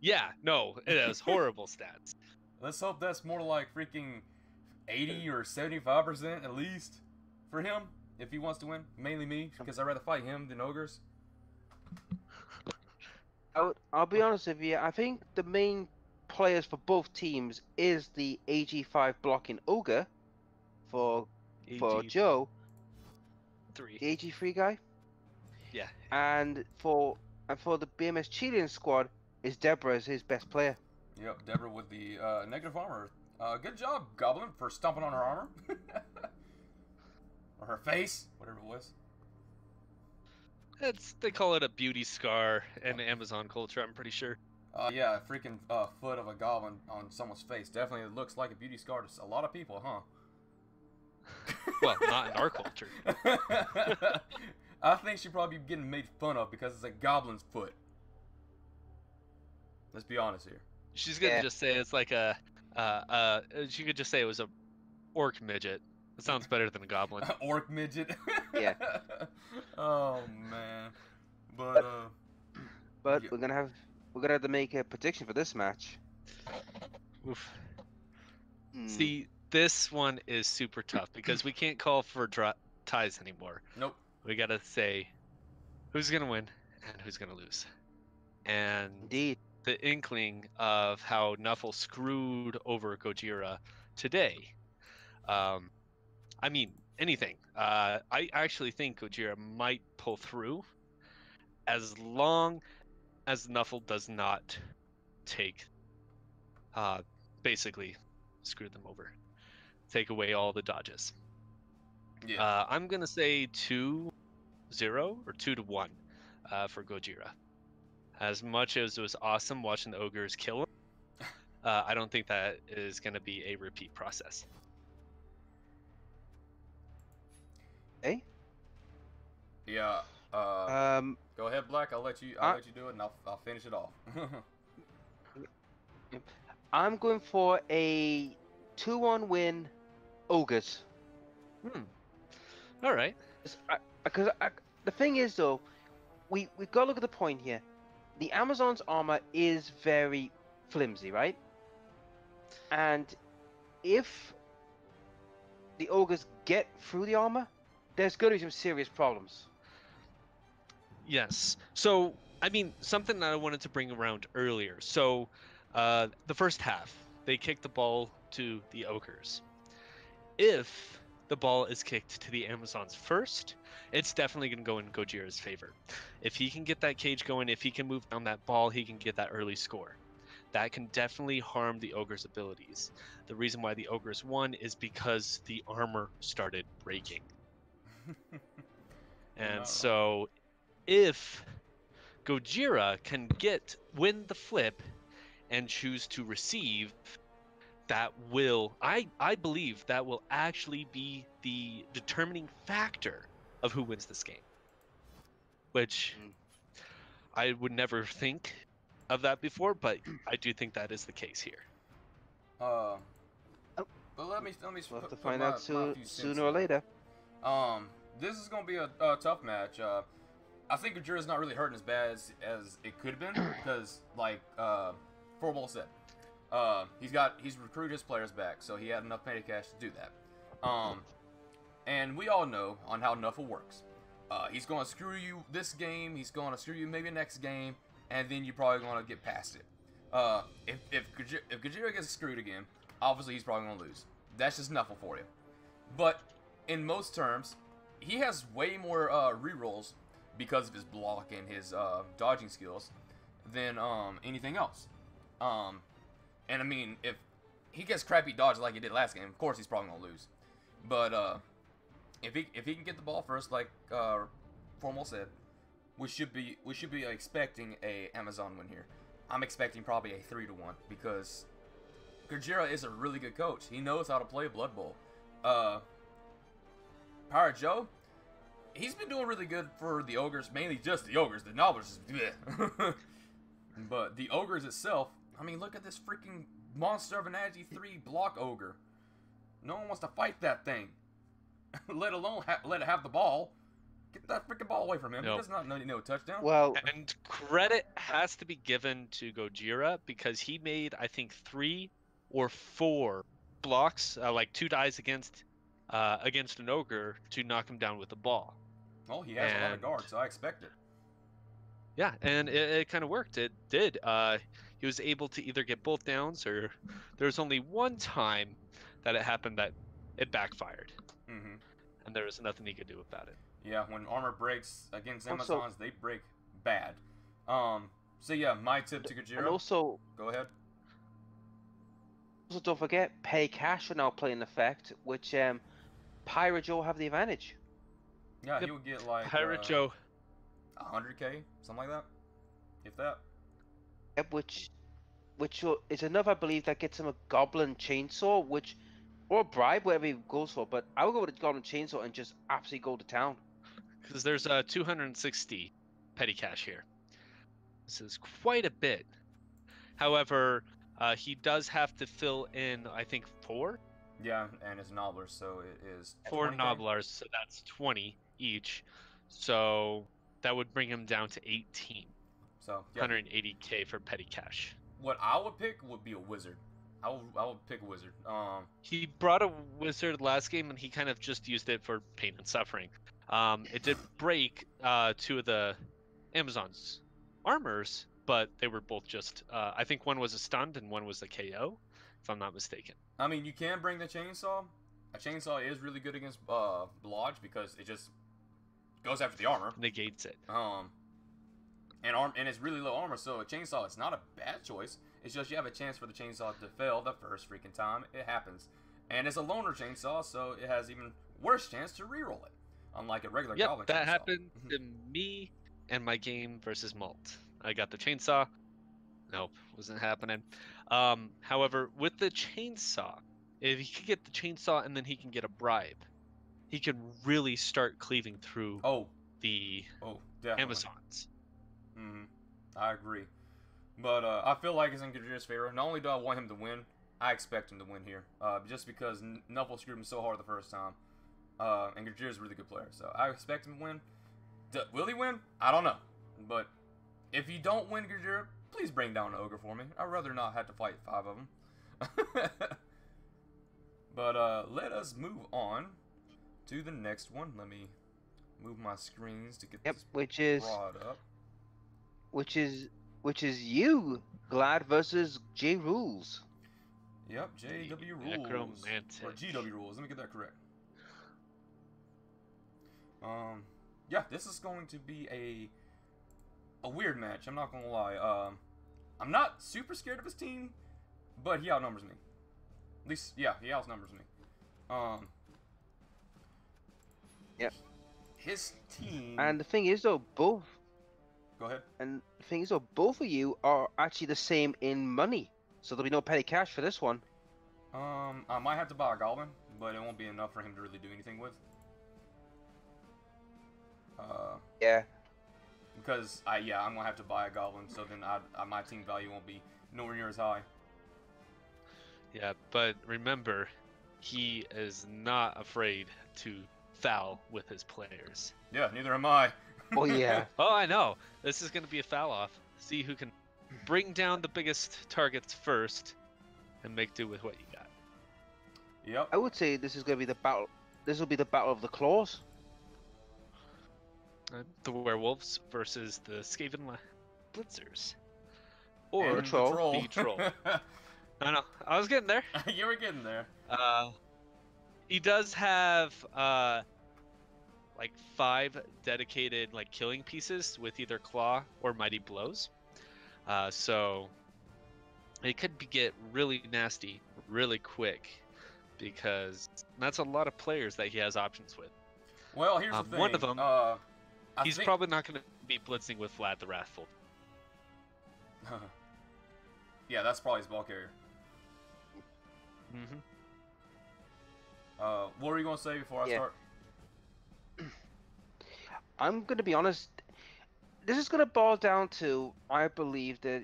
yeah, no, it has horrible stats. Let's hope that's more like freaking 80 or 75% at least for him if he wants to win. Mainly me, because I'd rather fight him than ogres. I'll be honest with you. I think the main players for both teams is the AG5 blocking ogre for Joe, 3. the AG3 guy, Yeah. and for the BMS Chilean squad is Deborah as his best player. Yep, Deborah with the negative armor. Good job, Goblin, for stomping on her armor. Or her face, whatever it was. They call it a beauty scar in Amazon culture, I'm pretty sure. Yeah, a freaking foot of a goblin on someone's face. Definitely looks like a beauty scar to a lot of people, huh? Well, not in our culture. I think she'd probably be getting made fun of because it's a goblin's foot. Let's be honest here. She's gonna Yeah. just say it's like she could just say it was a orc midget. It sounds better than a goblin. Orc midget. Yeah. Oh man. But But Yeah. we're gonna have to make a prediction for this match. Oof. Hmm. See, this one is super tough because we can't call for ties anymore. Nope. We gotta say who's gonna win and who's gonna lose. And Indeed. the inkling of how Nuffle screwed over Gojira today. Um, I mean, anything. I actually think Gojira might pull through as long as Nuffle does not take, uh, basically screw them over, take away all the dodges. Yeah. I'm gonna say 2-0 or 2-1 for Gojira. As much as it was awesome watching the ogres kill him, I don't think that is going to be a repeat process. Eh? Yeah. Go ahead, Black. I'll let you do it, and I'll finish it off. I'm going for a 2-1 win, ogres. All right. Because the thing is though, we got to look at the point here. The Amazon's armor is very flimsy, right? And if the ogres get through the armor, there's going to be some serious problems. Yes. So, I mean, something that I wanted to bring around earlier. So, the first half, they kicked the ball to the ogres. If the ball is kicked to the Amazons first, it's definitely going to go in Gojira's favor. If he can get that cage going, if he can move down that ball, he can get that early score. That can definitely harm the ogre's abilities. The reason why the ogres won is because the armor started breaking. And so if Gojira can win the flip and choose to receive, that will, I believe that will actually be the determining factor of who wins this game. Which I would never think of that before, but I do think that is the case here. But let me We'll have to put find my out few cents sooner or in. later. This is gonna be a tough match. I think Gojira's not really hurting as bad as it could have been because, like, Formal said, he's recruited his players back, so he had enough petty cash to do that. And we all know on how Nuffle works. He's gonna screw you this game. He's gonna screw you maybe next game, and then you're probably gonna get past it. If Gojira gets screwed again, obviously he's probably gonna lose. That's just Nuffle for you. But in most terms, he has way more rerolls because of his block and his dodging skills than anything else. And I mean, if he gets crappy dodge like he did last game, of course he's probably gonna lose. But if he can get the ball first, like Formal said, we should be expecting a Amazon win here. I'm expecting probably a 3-1 because Gojira is a really good coach. He knows how to play Blood Bowl. Pirate Joe, he's been doing really good for the ogres, mainly just the ogres. The Nobblers is but the ogres itself, I mean, look at this freaking monster of an Agi 3 block ogre. No one wants to fight that thing, let alone let it have the ball. Get that freaking ball away from him. Nope. He does not know a touchdown. Well, And credit has to be given to Gojira because he made, I think, 3 or 4 blocks, like 2 dies against an ogre to knock him down with the ball. Oh, he has a lot of guards, so I expect it. Yeah, and it kind of worked. It did. He was able to either get both downs, or there was only one time that it happened that it backfired, and there was nothing he could do about it. Yeah, when armor breaks against Amazons, they break bad. So yeah, my tip to Gojira. And also, go ahead. Also, don't forget, pay cash will now play in effect, which Pirate Joe have the advantage. Yeah, he would get like Pirate Joe, 100k, something like that, if that. Yep, which is enough, I believe, that gets him a Goblin Chainsaw, or a bribe, whatever he goes for. But I would go with a Goblin Chainsaw and just absolutely go to town. because there's 260 petty cash here. This is quite a bit. However, he does have to fill in, I think, 4. Yeah, and his Nobblers, so it is 4 20K? Nobblers, so that's 20 each. So that would bring him down to 18. So yeah, 180k for petty cash. what I would pick would be a wizard. I would pick a wizard. He brought a wizard last game, and he kind of just used it for pain and suffering. It did break 2 of the Amazon's armors, but they were both just. I think one was a stunned and one was a KO, if I'm not mistaken. I mean, you can bring the chainsaw. A chainsaw is really good against Lodge because it just goes after the armor. Negates it. And it's really low armor, so a chainsaw is not a bad choice. It's just you have a chance for the chainsaw to fail the first freaking time. It happens. And it's a loner chainsaw, so it has even worse chance to reroll it. Unlike a regular goblin chainsaw. That happened to me and my game versus Malt. I got the chainsaw. Nope, wasn't happening. However, with the chainsaw, if he could get the chainsaw and then he can get a bribe, he can really start cleaving through the definitely. Amazons. I agree. But I feel like it's in Gajir's favor. Not only do I want him to win, I expect him to win here. Just because Nuffle screwed him so hard the first time. And Gajir's a really good player. So I expect him to win. Will he win? I don't know. But if you don't win Gajir, please bring down an ogre for me. I'd rather not have to fight 5 of them. But let us move on to the next one. Let me move my screens to get this brought up. Which is you, Glad versus J Rules. Yep, JW Rules. Necromantic. Or GW Rules. Let me get that correct. Yeah, this is going to be a weird match. I'm not gonna lie. I'm not super scared of his team, but he outnumbers me. At least, yeah, he outnumbers me. Yep. His team. And the thing is, though, both. Go ahead. And the thing is, though, both of you are actually the same in money, so there'll be no petty cash for this one. I might have to buy a goblin, but it won't be enough for him to really do anything with. Yeah. Because I'm gonna have to buy a goblin, so then my team value won't be nowhere near as high. Yeah, but remember, he is not afraid to foul with his players. Yeah, neither am I. Oh yeah. Oh, I know. This is going to be a foul off. See who can bring down the biggest targets first, and make do with what you got. Yep. I would say this is going to be the battle. This will be the battle of the claws. The werewolves versus the Skaven Blitzers, or And the troll. The troll. I know. I was getting there. You were getting there. He does have like 5 dedicated like killing pieces with either claw or mighty blows. So it could get really nasty really quick, because that's a lot of players that he has options with. Well, here's the thing. One of them, he's think... probably not going to be blitzing with Vlad the Wrathful. Yeah, that's probably his ball carrier. What were you going to say before I start? I'm going to be honest. This is going to boil down to, I believe, that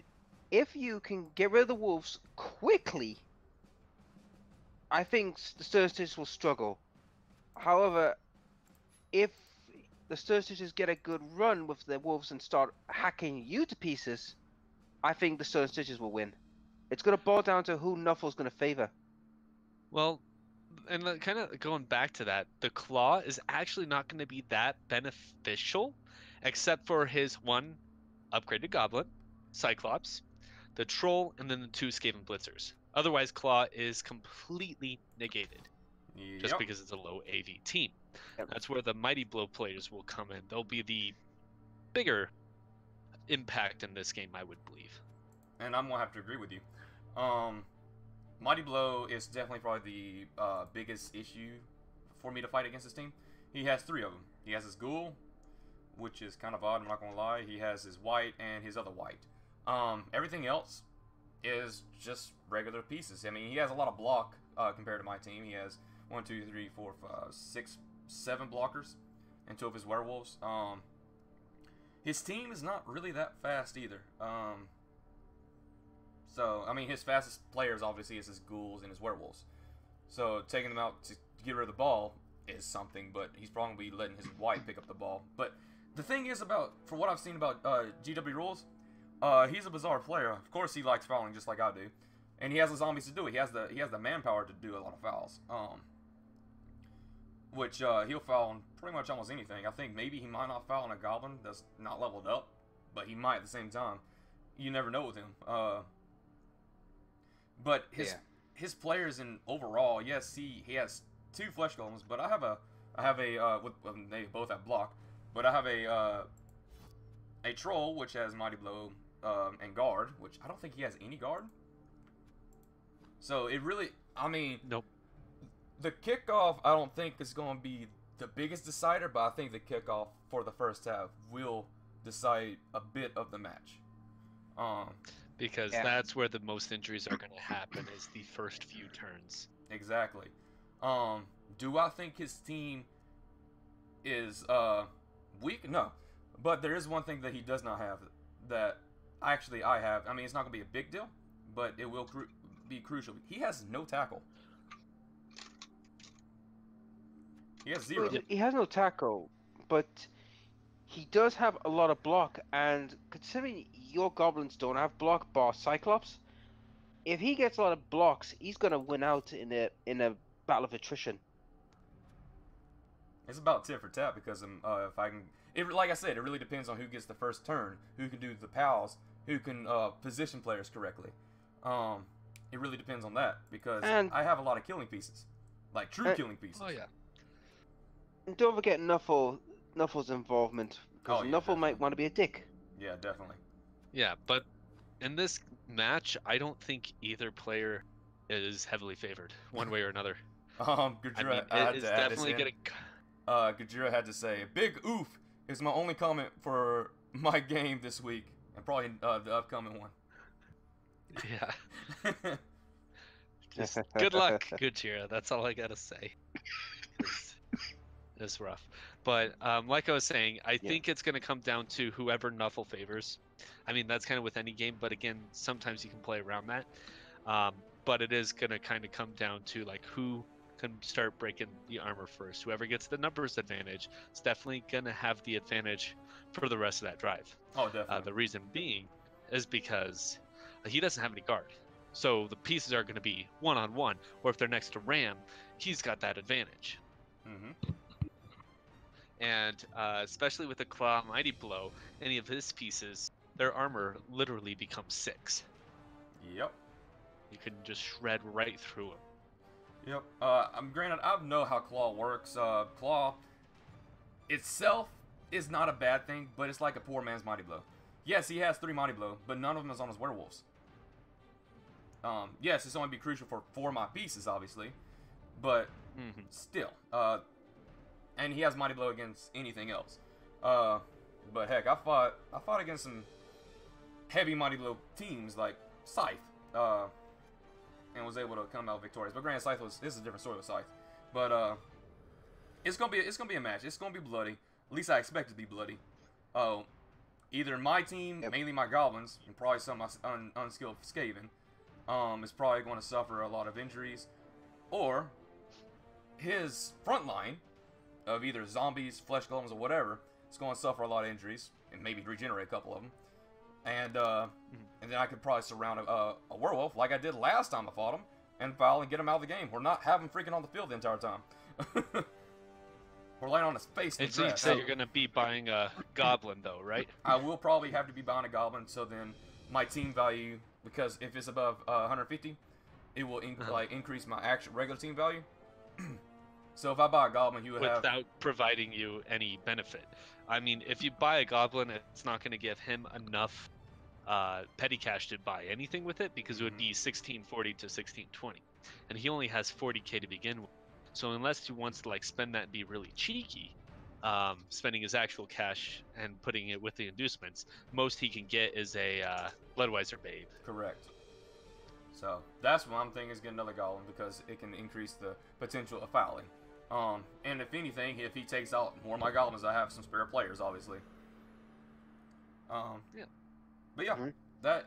if you can get rid of the wolves quickly, I think the Stir Stitches will struggle. However, if the Stir Stitches get a good run with the wolves and start hacking you to pieces, I think the Stir Stitches will win. It's going to boil down to who Nuffle's going to favor. Well, and kind of going back to that, the claw is actually not going to be that beneficial, except for his 1 upgraded goblin, Cyclops, the troll, and then the 2 Skaven Blitzers. Otherwise, claw is completely negated, just because it's a low AV team. Yep. That's where the mighty blow players will come in. They'll be the bigger impact in this game, I would believe. And I'm gonna have to agree with you. Mighty Blow is definitely probably the biggest issue for me to fight against this team. He has 3 of them. He has his ghoul, which is kind of odd, I'm not gonna lie. He has his white and his other white. Everything else is just regular pieces. I mean, he has a lot of block compared to my team. He has 1, 2, 3, 4, 5, 6, 7 blockers, and 2 of his werewolves. His team is not really that fast either. So, I mean, his fastest players obviously is his ghouls and his werewolves. So, taking them out to get rid of the ball is something, but he's probably letting his white pick up the ball. But the thing is about, for what I've seen about GW rules, He's a bizarre player. Of course, he likes fouling just like I do, and he has the zombies to do it. He has the manpower to do a lot of fouls. Which he'll foul on pretty much almost anything. I think maybe he might not foul on a goblin that's not leveled up, but he might at the same time. You never know with him. But his players in overall, yes, he has 2 flesh golems, but I have a they both have block, but I have a troll which has mighty blow and guard, which I don't think he has any guard. So it really, I mean, Nope. The kickoff I don't think is going to be the biggest decider, but I think the kickoff for the first half will decide a bit of the match. Because that's where the most injuries are going to happen, is the first few turns. Exactly. Do I think his team is weak? No. But there is one thing that he does not have that actually I have. I mean, it's not going to be a big deal, but it will be crucial. He has no tackle. He has 0. He has no tackle, but he does have a lot of block. And considering your goblins don't have block, bar Cyclops, if he gets a lot of blocks, he's gonna win out in a battle of attrition. It's about tit for tat because if I can, like I said, it really depends on who gets the first turn, who can do the pals, who can position players correctly. It really depends on that because I have a lot of killing pieces, like true killing pieces. Oh yeah. And don't forget Nuffle's involvement, because Nuffle might want to be a dick. Yeah, definitely. Yeah, but in this match, I don't think either player is heavily favored, one way or another. Gajira, I mean, it's definitely gonna. Gajira had to say, "Big oof" is my only comment for my game this week, and probably the upcoming one. Yeah. Just good luck, Gajira. That's all I gotta say. It's rough, but like I was saying, I think it's going to come down to whoever Nuffle favors. I mean, that's kind of with any game, but again, sometimes you can play around that. But it is going to kind of come down to like who can start breaking the armor first. Whoever gets the numbers advantage is definitely going to have the advantage for the rest of that drive. Oh, definitely. The reason being is because he doesn't have any guard. So the pieces are going to be one-on-one, or if they're next to Ram, he's got that advantage. Mm-hmm. And especially with the Claw Mighty Blow, any of his pieces, their armor literally becomes 6. Yep. You can just shred right through him. Yep. I'm granted, I know how Claw works. Claw itself is not a bad thing, but it's like a poor man's Mighty Blow. Yes, he has 3 Mighty Blow, but none of them is on his werewolves. Yes, it's only be crucial for 4 of my pieces, obviously, but still. And he has Mighty Blow against anything else. But heck, I fought against some heavy Mighty Blow teams like Scythe, and was able to come out victorious. But granted, this is a different story with Scythe. But it's gonna be a match. It's gonna be bloody. At least I expect it to be bloody. Either my team, mainly my goblins, and probably some unskilled Skaven, is probably going to suffer a lot of injuries, or his front line of either zombies, flesh golems, or whatever, it's going to suffer a lot of injuries and maybe regenerate a couple of them. And then I could probably surround a werewolf like I did last time I fought him and foul and get him out of the game. Or not have him freaking on the field the entire time. Or laying on his face. And so you say you're going to be buying a goblin though, right? I will probably have to be buying a goblin, so then my team value, because if it's above 150, it will increase my actual regular team value. So if I buy a goblin, you would have... Without providing you any benefit. I mean, if you buy a goblin, it's not going to give him enough petty cash to buy anything with it, because it would be 1640 to 1620. And he only has 40k to begin with. So unless he wants to like spend that and be really cheeky, spending his actual cash and putting it with the inducements, most he can get is a Bloodweiser Babe. Correct. So that's what I'm thinking, is get another goblin, because it can increase the potential of fouling. And if anything, if he takes out more of my goblins, I have some spare players, obviously. Yeah. But yeah, that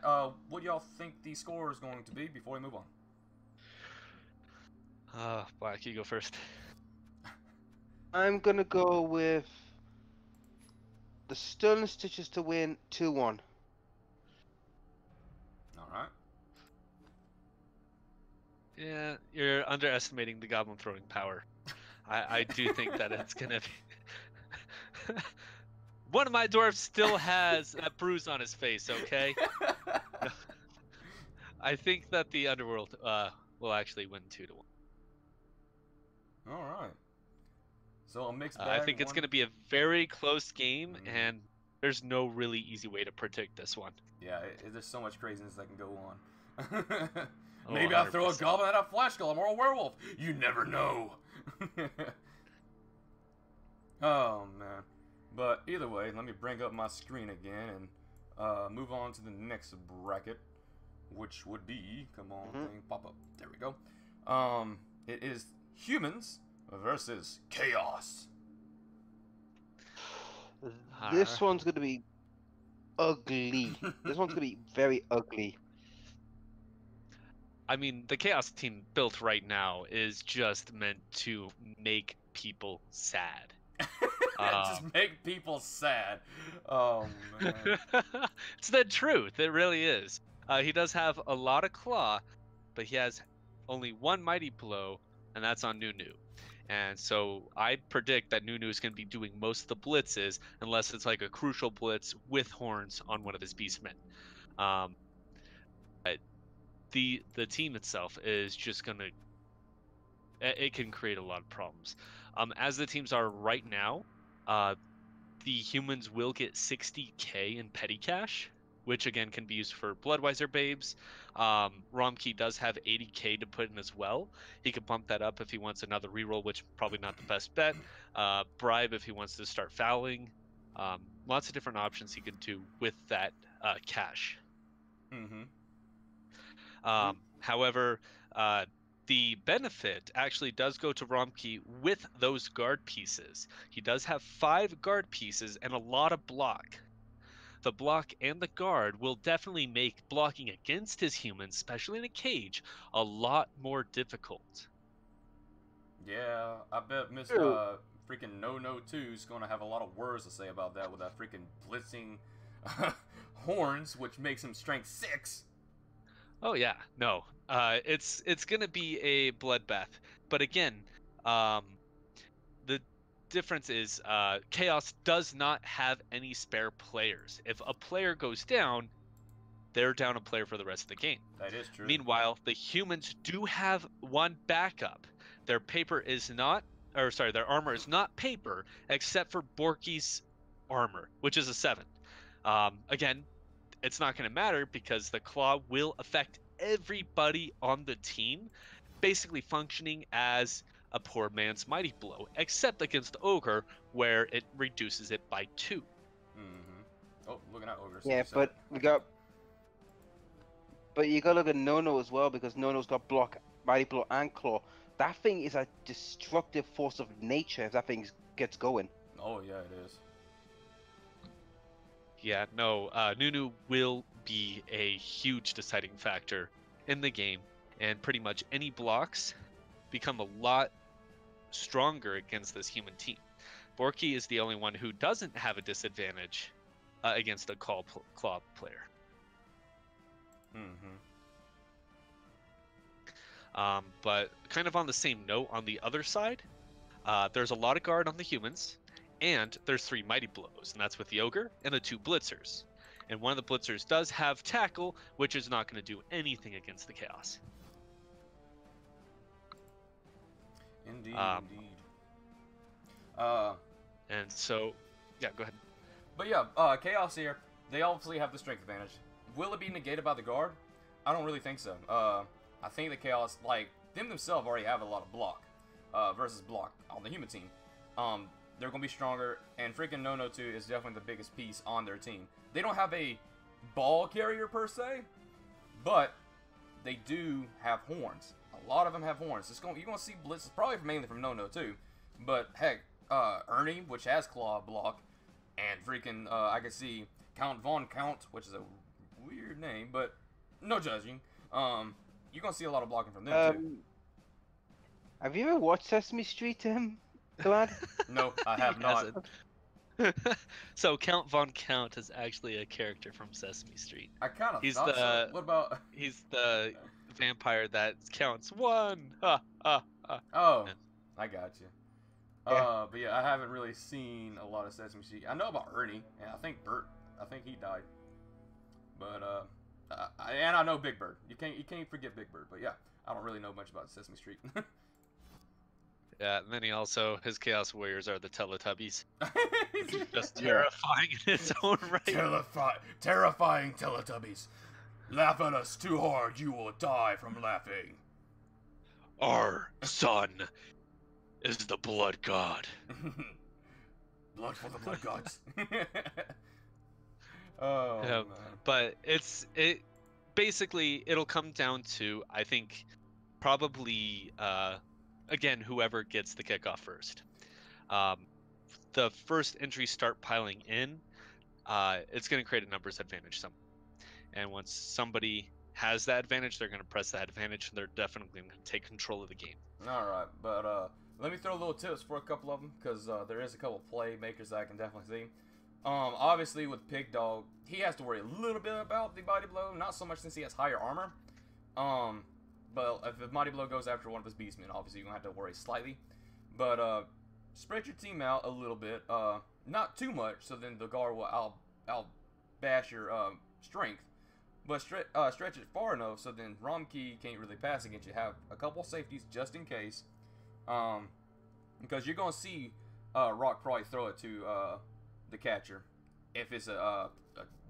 what do y'all think the score is going to be before we move on? Black, you go first. I'm gonna go with the Stun Stitches to win 2-1. All right. Yeah, you're underestimating the goblin throwing power. I do think that it's gonna be. One of my dwarves still has that bruise on his face. Okay. I think that the underworld will actually win 2-1. All right. So a mixed I bag. think it's one... going to be a very close game, Mhm. and there's no really easy way to predict this one. Yeah, there's so much craziness that can go on. Oh, Maybe I'll throw a 100%. goblin at a flash golem or a werewolf. You never know. Oh man. But either way, let me bring up my screen again and move on to the next bracket, which would be, come on, thing, pop up. There we go. It is humans versus chaos. This one's gonna be ugly. This one's gonna be very ugly. I mean, the Chaos team built right now is just meant to make people sad. Just make people sad. Oh man. It's the truth. It really is. He does have a lot of claw, but he has only one mighty blow, and that's on Nunu. And so I predict that Nunu is going to be doing most of the blitzes, unless it's like a crucial blitz with horns on one of his beastmen. But the team itself is just going to, it can create a lot of problems. As the teams are right now, the humans will get 60k in petty cash, which again can be used for Bloodweiser babes. Romkey does have 80k to put in as well. He could bump that up if he wants another reroll, which probably not the best bet. Bribe if he wants to start fouling. Lots of different options he could do with that cash. Mm-hmm. However, the benefit actually does go to Romkey with those guard pieces. He does have 5 guard pieces and a lot of block. The block and the guard will definitely make blocking against his humans, especially in a cage, a lot more difficult. Yeah, I bet Mr. Freaking No 2 is gonna have a lot of words to say about that with that freaking blitzing horns, which makes him strength 6. Oh yeah, no, it's gonna be a bloodbath. But again, the difference is Chaos does not have any spare players. If a player goes down, they're down a player for the rest of the game. That is true. Meanwhile, the humans do have one backup. Their paper is not, or sorry, their armor is not paper, except for Borky's armor, which is a 7. Again, it's not going to matter because the claw will affect everybody on the team, basically functioning as a poor man's mighty blow, except against Ogre, where it reduces it by 2. Mm-hmm. Oh, looking at Ogre. Yeah, but you gotta look at Nono as well, because Nono's got block, mighty blow, and claw. That thing is a destructive force of nature if that thing gets going. Oh yeah, it is. Yeah, no, Nunu will be a huge deciding factor in the game, and pretty much any blocks become a lot stronger against this human team. Borky is the only one who doesn't have a disadvantage against a claw player. Mm-hmm. But kind of on the same note, on the other side, there's a lot of guard on the humans, and there's 3 mighty blows, and that's with the ogre and the 2 blitzers. And one of the blitzers does have tackle, which is not going to do anything against the chaos. Indeed, indeed. And so, yeah, go ahead. But yeah, Chaos here, they obviously have the strength advantage. Will it be negated by the guard? I don't really think so. I think the Chaos, like, them themselves already have a lot of block versus block on the human team. They're going to be stronger, and freaking No 2 is definitely the biggest piece on their team. They don't have a ball carrier per se, but they do have horns. A lot of them have horns. You're going to see blitzes, probably mainly from No 2, but heck, Ernie, which has claw block, and freaking, I can see Count Von Count, which is a weird name, but no judging. You're going to see a lot of blocking from them too. Have you ever watched Sesame Street, Glad? No, I have not. So Count Von Count is actually a character from Sesame Street. I kind of He's thought so. What about? He's the vampire that counts one. Ha ha ha. Oh, Yeah. I got you. Yeah. But yeah, I haven't really seen a lot of Sesame Street. I know about Ernie, and I think Bert. I think he died. But and I know Big Bird. You can't forget Big Bird. But yeah, I don't really know much about Sesame Street. Yeah, and then his Chaos Warriors are the Teletubbies. Just Yeah. terrifying in its own right. Terrifying Teletubbies. Laugh at us too hard, you will die from laughing. Our son is the blood god. Blood for the blood gods. Oh, Yeah, man. but basically it'll come down to, I think, probably again, whoever gets the kickoff first. The first entries start piling in, it's going to create a numbers advantage somewhere. And once somebody has that advantage, they're going to press that advantage, and they're definitely going to take control of the game. All right, but let me throw little tips for a couple of them, because there is a couple playmakers that I can definitely see. Obviously with Pig Dog, he has to worry a little bit about the body blow, not so much since he has higher armor. But if the body blow goes after one of his beastmen, obviously you're gonna have to worry slightly. But spread your team out a little bit, not too much, so then the guard will out bash your strength. But stretch it far enough so then Romkey can't really pass against you. Have a couple safeties just in case, because you're gonna see Rock probably throw it to the catcher if it's a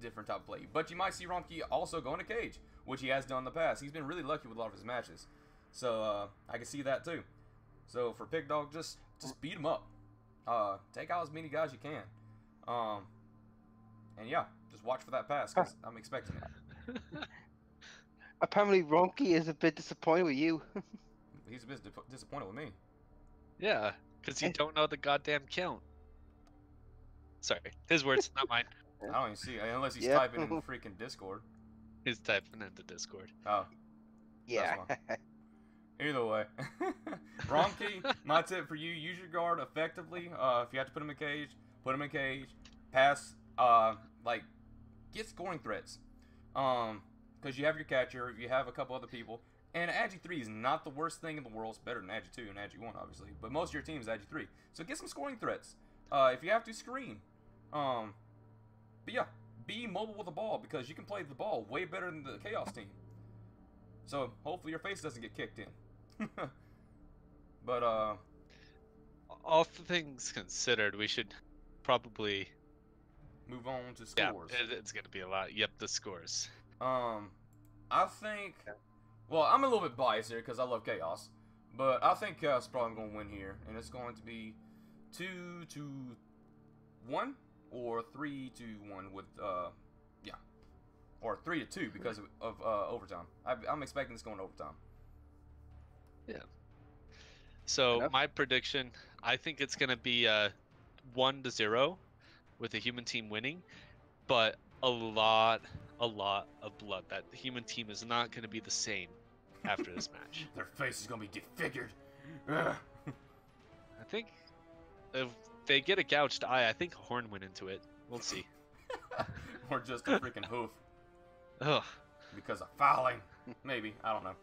different type of play. But you might see Romkey also go in a cage, which he has done in the past. He's been really lucky with a lot of his matches, so I can see that too. So for Pig Dog, just beat him up. Take out as many guys you can. And yeah, just watch for that pass, because I'm expecting it. Apparently, Ronky is a bit disappointed with you. He's a bit disappointed with me. Yeah, because you don't know the goddamn count. Sorry, his words, not mine. I don't even see it, unless he's Yeah. typing in freaking Discord. He's typing into Discord. Oh, Yeah. either way. Romkey, my tip for you, use your guard effectively. If you have to put him in cage, put him in cage. Pass, like, get scoring threats. Because you have your catcher, you have a couple other people. And Agi 3 is not the worst thing in the world. It's better than Agi 2 and Agi 1, obviously. But most of your team is Agi 3. So get some scoring threats. If you have to, screen. But yeah, be mobile with the ball, because you can play the ball way better than the Chaos team. So hopefully your face doesn't get kicked in. But All things considered, we should probably move on to scores. Yeah, it's gonna be a lot. Yep, the scores. I think. Well, I'm a little bit biased here because I love Chaos, but I think Chaos is probably going to win here, and it's going to be 2-1 or 3-1 with yeah, or 3-2 because of overtime. I'm expecting this going to overtime. Yeah. So Enough. my prediction, I think it's gonna be 1-0 with the human team winning, but a lot of blood. That the human team is not gonna be the same after this match. Their face is going to be disfigured. Ugh. I think if they get a gouged eye, I think a horn went into it. We'll see. Or just a freaking hoof Ugh. because of fouling. Maybe, I don't know.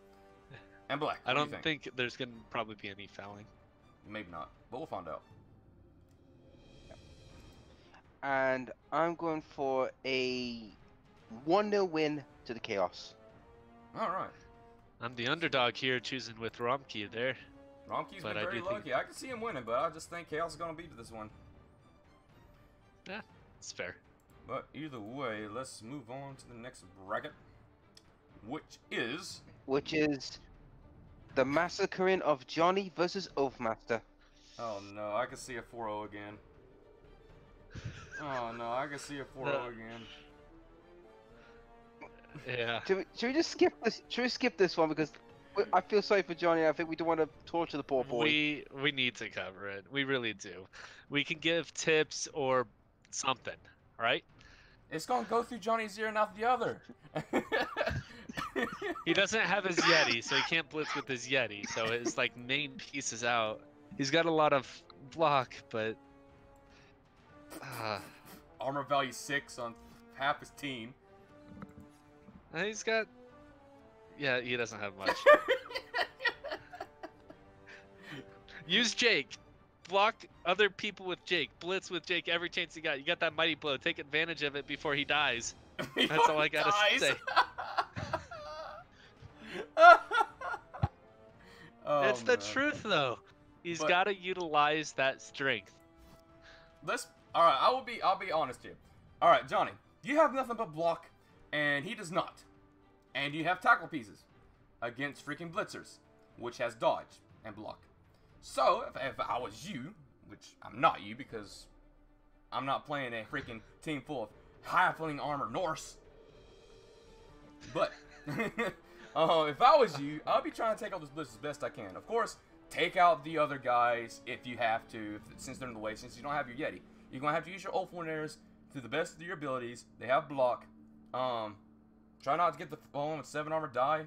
And Black, I what do you don't think there's gonna probably be any fouling. Maybe not, but we'll find out. And I'm going for a 1-0 win to the Chaos. All right. I'm the underdog here, choosing with Romkey there. Romkey's But been I very do think- lucky. I can see him winning, but I just think Chaos is going to beat this one. Yeah, it's fair. But either way, let's move on to the next bracket, which is... the massacring of Johnny versus Oathmaster. Oh no, I can see a 4-0 again. Oh no, I can see a 4-0 again. Yeah. Should we just skip this? Should we skip this one because I feel sorry for Johnny. I think we don't want to torture the poor boy. We need to cover it. We really do. We can give tips or something, right? It's going to go through Johnny's ear and out the other. He doesn't have his Yeti, so he can't blitz with his Yeti. So his like main piece is out. He's got a lot of block, but Armor value 6 on half his team. He's got. Yeah, he doesn't have much. Use Jake. Block other people with Jake. Blitz with Jake every chance you got. You got that mighty blow. Take advantage of it before he dies. That's all I gotta say. Oh, It's the man. truth, though. He's But- got to utilize that strength. All right, I'll be honest here. All right, Johnny, you have nothing but block, and he does not. And you have tackle pieces against freaking blitzers, which has dodge and block. So if I was you, which I'm not you because I'm not playing a freaking team full of halfling armor Norse. But if I was you, I'd be trying to take out this blitz as best I can. Of course, take out the other guys if you have to, since they're in the way, since you don't have your Yeti. You're going to have to use your Ulfwiners to the best of your abilities. They have block. Try not to get the phone with 7 armor die.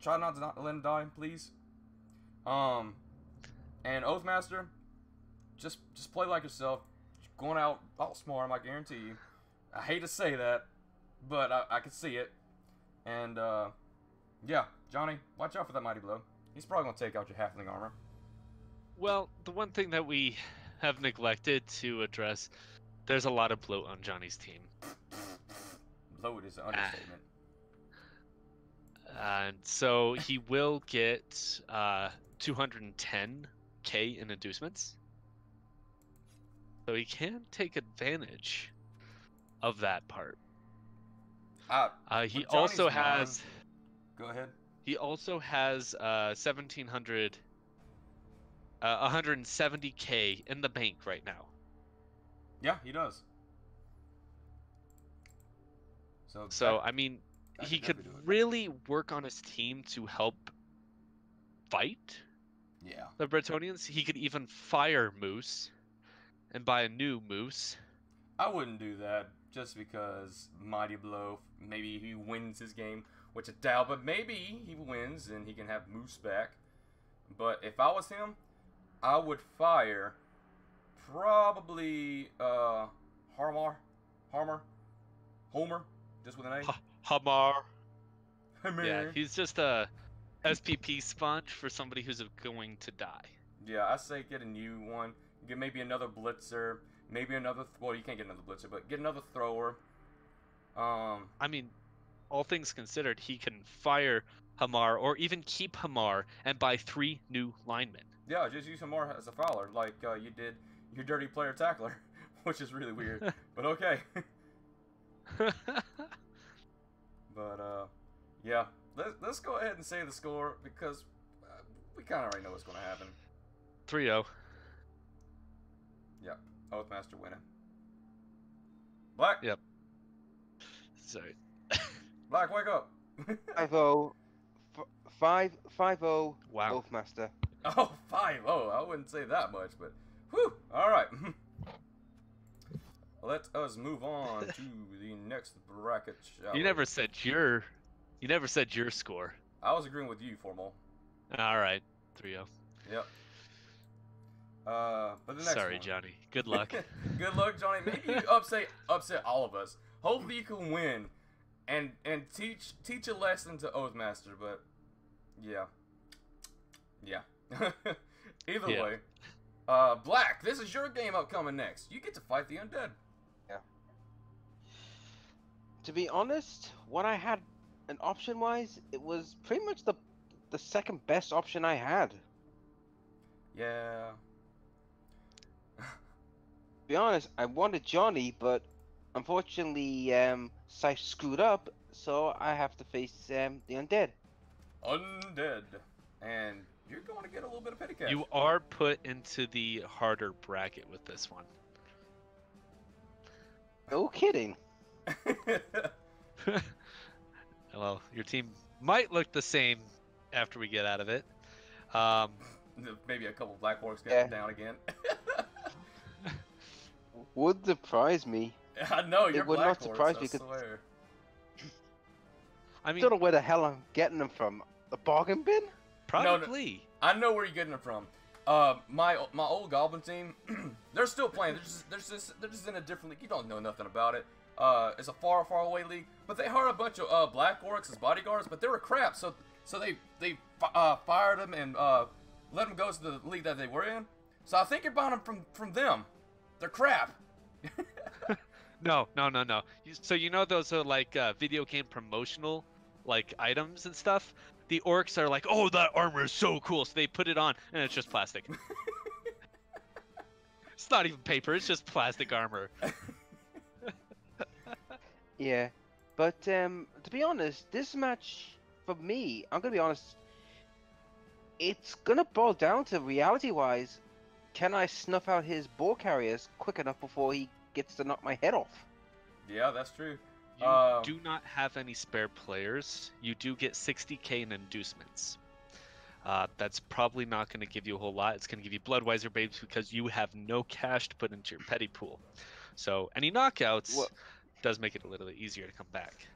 Try not to let him die, please. And Oathmaster, just play like yourself. Going out outsmart him, I guarantee you. I hate to say that, but I can see it. And, yeah, Johnny, watch out for that mighty blow. He's probably going to take out your halfling armor. Well, the one thing that we have neglected to address, there's a lot of bloat on Johnny's team. Bloat is an understatement. And so he will get 210k in inducements. So he can take advantage of that part. He With also Johnny's has. Go ahead. He also has 170k in the bank right now. Yeah, he does. So I mean, he could really work on his team to help fight Yeah. the Bretonians. He could even fire Moose and buy a new Moose. I wouldn't do that just because Mighty Blow, maybe he wins his game, which I doubt, but maybe he wins and he can have Moose back. But if I was him, I would fire probably Homer, just with an A. Hamar. Homer. Yeah, he's just a SPP sponge for somebody who's going to die. Yeah, I say get a new one. Get maybe another blitzer. Maybe another. Well, you can't get another blitzer, but get another thrower. I mean, all things considered, he can fire Hamar or even keep Hamar and buy 3 new linemen. Yeah, just use Hamar as a fouler, like you did your dirty player tackler, which is really weird. But okay. But yeah, let's go ahead and say the score because we kind of already know what's going to happen. 3-0. Yep, Oathmaster winning. Black. Yep. Sorry. Black, wake up. 5-0. 5-0. Wow. Oathmaster. Oh, 5-0. I wouldn't say that much, but whew. All right. Let us move on to the next bracket. You never said your score. I was agreeing with you, Formal. All right. 3-0. Yep. But the next Sorry, one. Johnny. Good luck. Good luck, Johnny. Maybe you upset all of us. Hopefully you can win and teach a lesson to Oathmaster, but yeah. Either Yeah. way. Black, this is your game upcoming next. You get to fight the undead. Yeah. To be honest, what I had an option-wise, it was pretty much the second best option I had. Yeah. Be honest, I wanted Johnny, but unfortunately, Scythe screwed up, so I have to face the undead. Undead. And you're going to get a little bit of petty cash. You are put into the harder bracket with this one. No kidding. Well, your team might look the same after we get out of it. Maybe a couple Black Orcs get Yeah. down again. Would surprise me. I know, you're would Black not surprise Orcs, me I 'cause- swear. I mean, Don't know where the hell I'm getting them from. The bargain bin? probably. I know where you're getting it from. My old Goblin team, They're still playing. They're just in a different league. You don't know nothing about it. It's a far, far away league. But they hired a bunch of black orcs as bodyguards, but they were crap. So they fired them and let them go to the league that they were in. So I think you're buying them from them. They're crap. No. So you know those are like video game promotional like items and stuff. The orcs are like, oh, that armor is so cool, so they put it on, and it's just plastic. It's not even paper; it's just plastic armor. Yeah, but to be honest, this match for me, I'm gonna be honest, it's gonna boil down to reality-wise, can I snuff out his ball carriers quick enough before he gets to knock my head off? Yeah, that's true. You do not have any spare players. You do get 60k in inducements. That's probably not going to give you a whole lot. It's going to give you Bloodweiser babes because you have no cash to put into your petty pool. So any knockouts does make it a little bit easier to come back.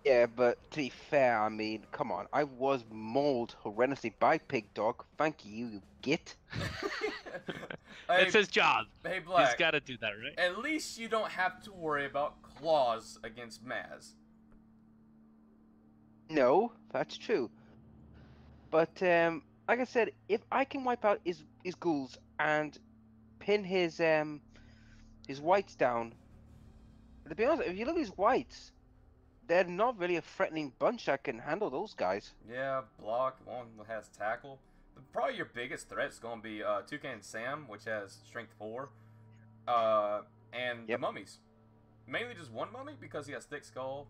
Yeah, but to be fair, I mean, come on. I was mauled horrendously by Pig Dog. Thank you, you git. It's his job. Hey, Black. He's got to do that, right? At least you don't have to worry about claws against Maz. No, that's true. But like I said, if I can wipe out his ghouls and pin his whites down, to be honest, if you look at his whites, they're not really a threatening bunch that can handle those guys. Yeah, block. One has tackle. Probably your biggest threat's going to be Toucan Sam, which has strength 4, and the mummies. Mainly just one mummy because he has thick skull,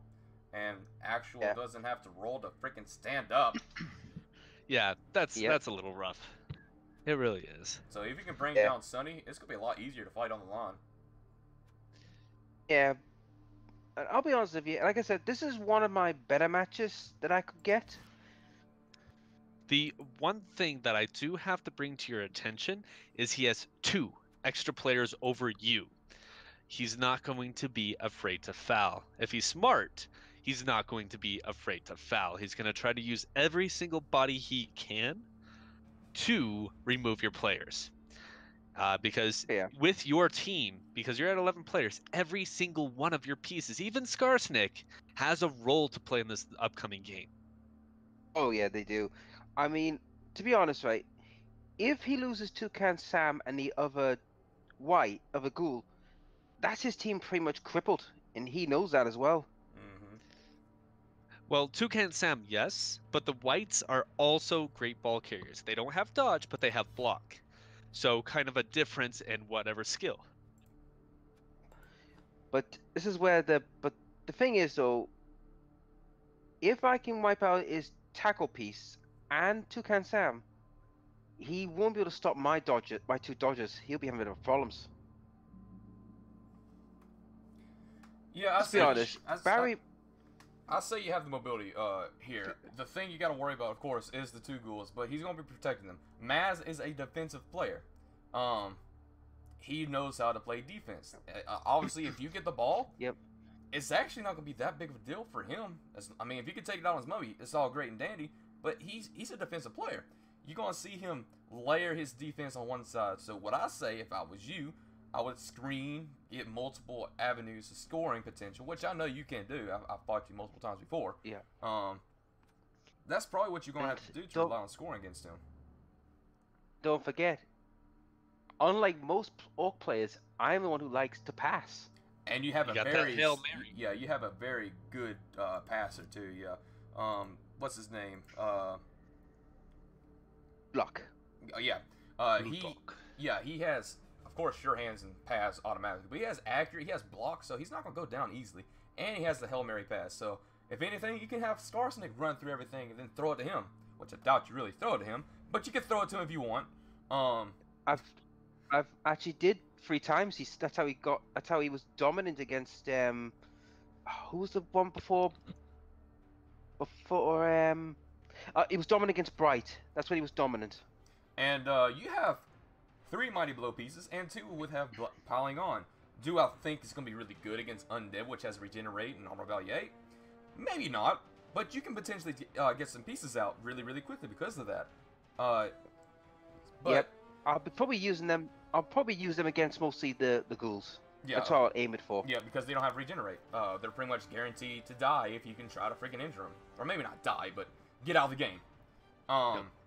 and actual doesn't have to roll to freaking stand up. Yeah, that's a little rough. It really is. So if you can bring down Sunny, it's going to be a lot easier to fight on the line. Yeah. And I'll be honest with you, like I said, this is one of my better matches that I could get. The one thing that I do have to bring to your attention is he has 2 extra players over you. He's not going to be afraid to foul. If he's smart, he's not going to be afraid to foul. He's going to try to use every single body he can to remove your players. Because with your team, because you're at 11 players, every single one of your pieces, even Skarsnik, has a role to play in this upcoming game. Oh yeah, they do. I mean, to be honest, right, if he loses Toucan Sam and the other ghoul, that's his team pretty much crippled, and he knows that as well. Mm-hmm. Well, Toucan Sam, yes, but the whites are also great ball carriers. They don't have dodge, but they have block. So kind of a difference in whatever skill. But this is where the thing is though, if I can wipe out his tackle piece and Toucan Sam, he won't be able to stop my 2 dodges. He'll be having a bit of problems. Yeah, Let's be honest. Barry, I say you have the mobility here. The thing you got to worry about, of course, is the 2 ghouls, but he's going to be protecting them. Maz is a defensive player. He knows how to play defense. Obviously, if you get the ball, it's actually not going to be that big of a deal for him. I mean, if you can take it out on his mummy, it's all great and dandy, but he's a defensive player. You're going to see him layer his defense on one side. So what I say, if I was you, I would screen, get multiple avenues of scoring potential, which I know you can do. I've fought you multiple times before. Yeah. That's probably what you're going to have to do to rely on scoring against him. Don't forget, unlike most orc players, I'm the one who likes to pass. And you have you have a very good passer too. Yeah. What's his name? Block. He has, of course, sure hands and pass automatically, but he has accurate. He has block, so he's not gonna go down easily. And he has the Hail Mary pass. So if anything, you can have Skarsnik run through everything and then throw it to him, which I doubt you really throw it to him, but you can throw it to him if you want. I've actually did 3 times. That's how he was dominant against who was the one before he was dominant against Bright. That's when he was dominant. And you have 3 Mighty Blow pieces and 2 would have piling on. Do I think it's going to be really good against Undead, which has Regenerate and Armor Value 8? Maybe not, but you can potentially get some pieces out really, really quickly because of that. I'll be probably using them. I'll probably use them against mostly the ghouls. Yeah, That's all I'll aim it for. yeah, because they don't have regenerate. They're pretty much guaranteed to die if you can try to freaking injure them, or maybe not die, but get out of the game.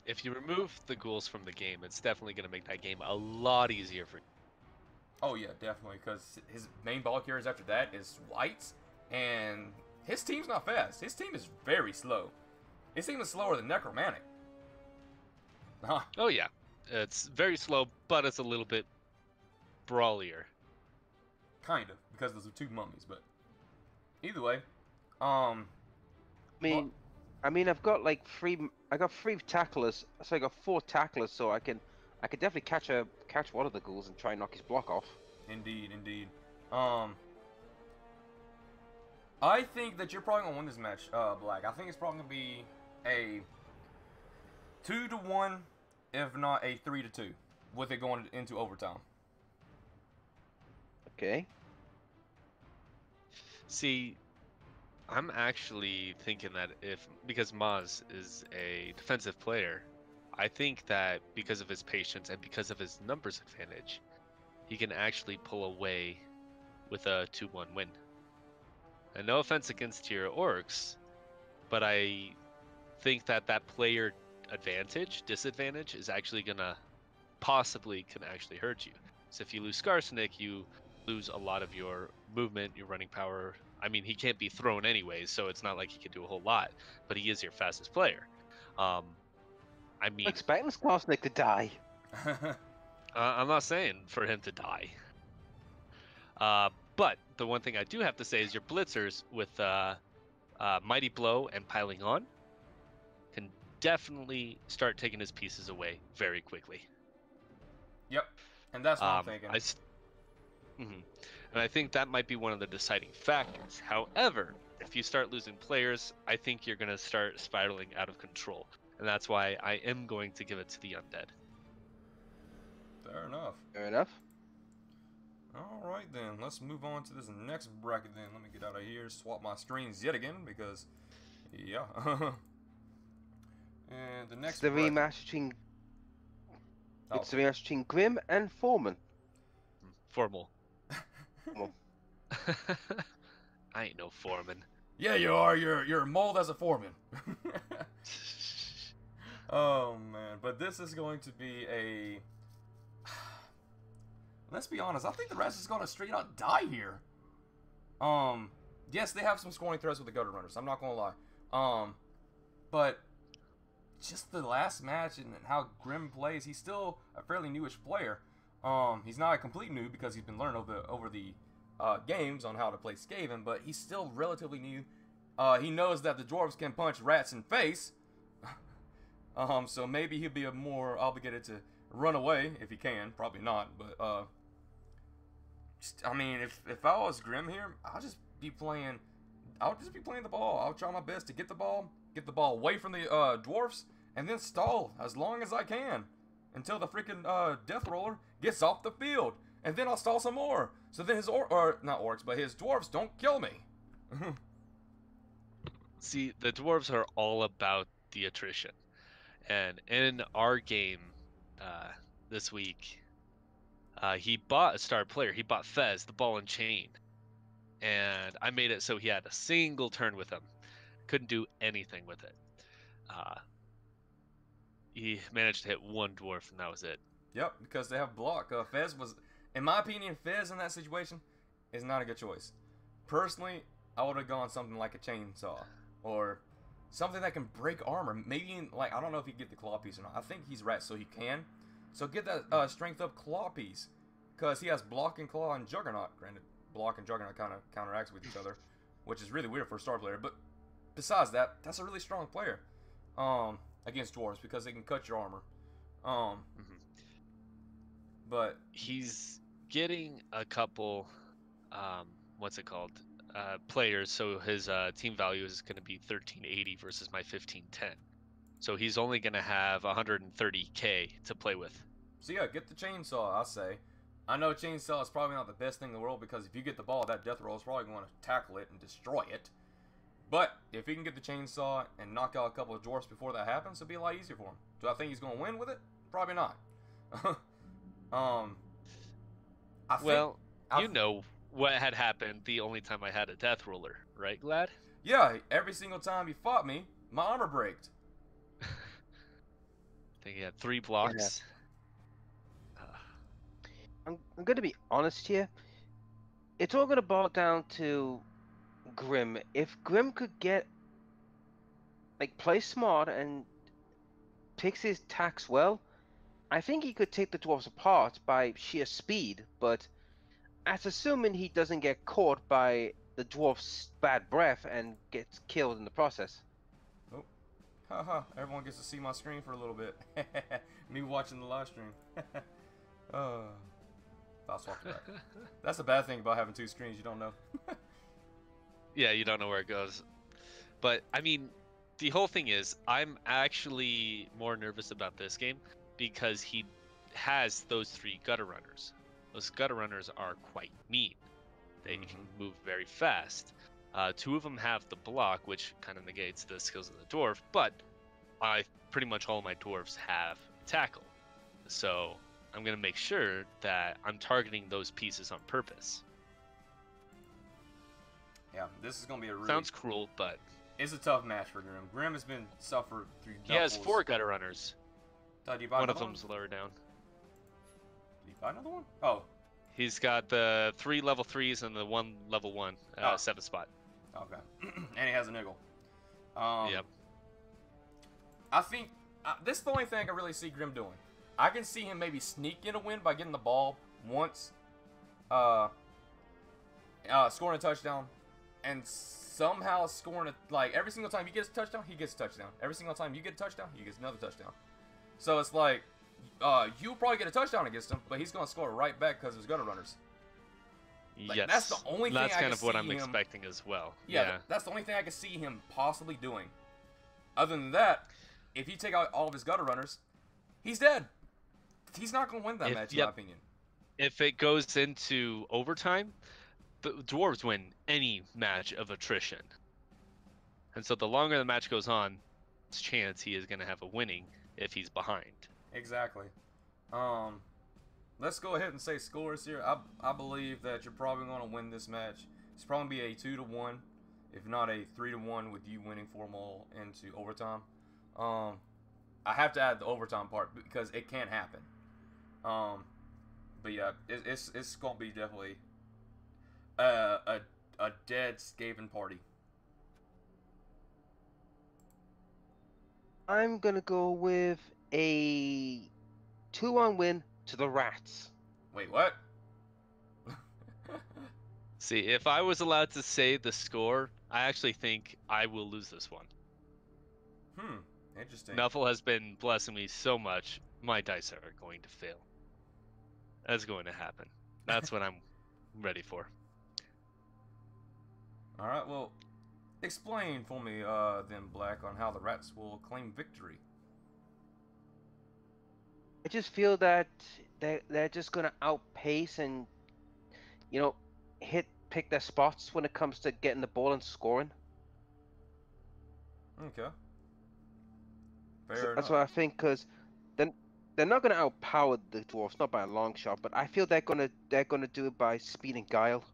If you remove the ghouls from the game, it's definitely going to make that game a lot easier for you. Oh yeah, definitely, because his main ball carriers after that is Whites, and his team's not fast. His team is very slow. His team is slower than Necromantic. Huh. Oh yeah, it's very slow, but it's a little bit brawlier. Kind of, because those are two mummies, but either way, I mean, I've got like three. I got three tacklers, so I got four tacklers, so I could definitely catch one of the ghouls and try and knock his block off. Indeed, indeed. I think that you're probably gonna win this match, Black. I think it's probably gonna be a 2-1, if not a 3-2, with it going into overtime. Okay. See, I'm actually thinking that because Maz is a defensive player, I think that because of his patience and because of his numbers advantage, he can actually pull away with a 2-1 win. And no offense against your orcs, but I think that player disadvantage is actually can actually hurt you. So if you lose Skarsnik, you lose a lot of your movement, your running power. I mean, he can't be thrown anyways, so it's not like he can do a whole lot, but he is your fastest player. I mean, Expecting Skarsnik to die. I'm not saying for him to die. But the one thing I do have to say is your blitzers with Mighty Blow and Piling On can definitely start taking his pieces away very quickly. Yep, and that's what I'm thinking. And I think that might be one of the deciding factors. However, if you start losing players, I think you're going to start spiraling out of control. And that's why I am going to give it to the Undead. Fair enough. Fair enough. All right, then. Let's move on to this next bracket, then. Let me get out of here, swap my screens yet again, because, yeah. And the next It's the rematch between... It's the rematch between Grim and Foreman. Formal. Well, I ain't no foreman. Yeah, you are. You're mold as a foreman. Oh man, but this is going to be a. Let's be honest. I think the rest is going to straight out die here. Yes, they have some scoring threats with the gutter runners. I'm not going to lie. But just the last match and how Grim plays, he's still a fairly newish player. He's not a complete noob because he's been learning over the games on how to play Skaven, but he's still relatively new. He knows that the dwarves can punch rats in face, so maybe he'll be more obligated to run away if he can. Probably not, but I mean, if I was Grim here, I'll just be playing the ball. I'll try my best to get the ball away from the dwarfs, and then stall as long as I can until the freaking death roller gets off the field, and then I'll stall some more. So then his not orcs, but his dwarves don't kill me. See, the dwarves are all about the attrition, and in our game this week, he bought a star player. He bought Fez, the ball and chain, and I made it so he had a single turn with him. Couldn't do anything with it. He managed to hit one dwarf, and that was it. Yep, because they have block. Fez was, in my opinion, Fez in that situation is not a good choice. Personally, I would have gone something like a chainsaw or something that can break armor. Maybe, like, I don't know if he can get the claw piece or not. I think he's rat, so he can. So get that strength up claw piece, because he has block and claw and juggernaut. Granted, block and juggernaut kind of counteracts with each other, which is really weird for a star player. But besides that, that's a really strong player against dwarves because they can cut your armor. But he's getting a couple, what's it called, players. So his team value is going to be 1380 versus my 1510. So he's only going to have 130k to play with. So yeah, get the chainsaw, I say. I know chainsaw is probably not the best thing in the world because if you get the ball, that death roll is probably going to tackle it and destroy it. But if he can get the chainsaw and knock out a couple of dwarfs before that happens, it'll be a lot easier for him. Do I think he's going to win with it? Probably not. Um, I think, Well, I, you know what had happened the only time I had a death roller, right, Glad? yeah, every single time he fought me, my armor braked. I think he had 3 Yeah. blocks. I'm gonna be honest here. It's all gonna boil down to Grim. If Grim could get play smart and picks his attacks well, I think he could take the dwarves apart by sheer speed. But that's assuming he doesn't get caught by the dwarf's bad breath and gets killed in the process. Oh, haha, everyone gets to see my screen for a little bit. Me watching the live stream. uh, I'll swap to that. That's the bad thing about having 2 screens, you don't know. Yeah, you don't know where it goes. But I mean, the whole thing is, I'm actually more nervous about this game because he has those 3 gutter runners. Those gutter runners are quite mean. They can move very fast. 2 of them have the block, which kind of negates the skills of the dwarf, but pretty much all my dwarves have tackle. So I'm going to make sure that I'm targeting those pieces on purpose. Yeah, this is going to be a really... Sounds cruel, but... It's a tough match for Grim. Grim has been suffered through He has 4 gutter runners. Did you buy One of another them's lower down. Did you buy another one? Oh. He's got the 3 level 3s and the 1 level 1 7 spot. Okay. And he has a niggle. Yep. I think this is the only thing I can really see Grim doing. I can see him maybe sneaking a win by getting the ball once, scoring a touchdown, and somehow scoring every single time he gets a touchdown, he gets a touchdown. Every single time you get a touchdown, he gets another touchdown. So it's like, you'll probably get a touchdown against him, but he's gonna score right back because of his gutter runners. Yes. That's the only thing That's I kind can of what see I'm him... expecting as well. Yeah, that's the only thing I can see him possibly doing. Other than that, if you take out all of his gutter runners, he's dead. He's not going to win that match, in my opinion. If it goes into overtime, the dwarves win any match of attrition. And so the longer the match goes on, it's chance he is going to have a winning if he's behind. Exactly. Let's go ahead and say scores here. I believe that you're probably going to win this match. It's probably be a 2-1, if not a 3-1, with you winning 4 more into overtime. I have to add the overtime part because it can happen. But yeah, it's going to be definitely a dead Skaven party. I'm gonna go with a 2-1 win to the Rats. Wait, what? See, if I was allowed to say the score, I actually think I will lose this one. Interesting. Nuffle has been blessing me so much, my dice are going to fail. That's going to happen. That's what I'm ready for. Alright, well, explain for me, then, Black, on how the Rats will claim victory. I just feel that they're just gonna outpace and, pick their spots when it comes to getting the ball and scoring. Okay. That's what I think, because they're not gonna outpower the dwarfs, not by a long shot, but I feel they're gonna do it by speed and guile.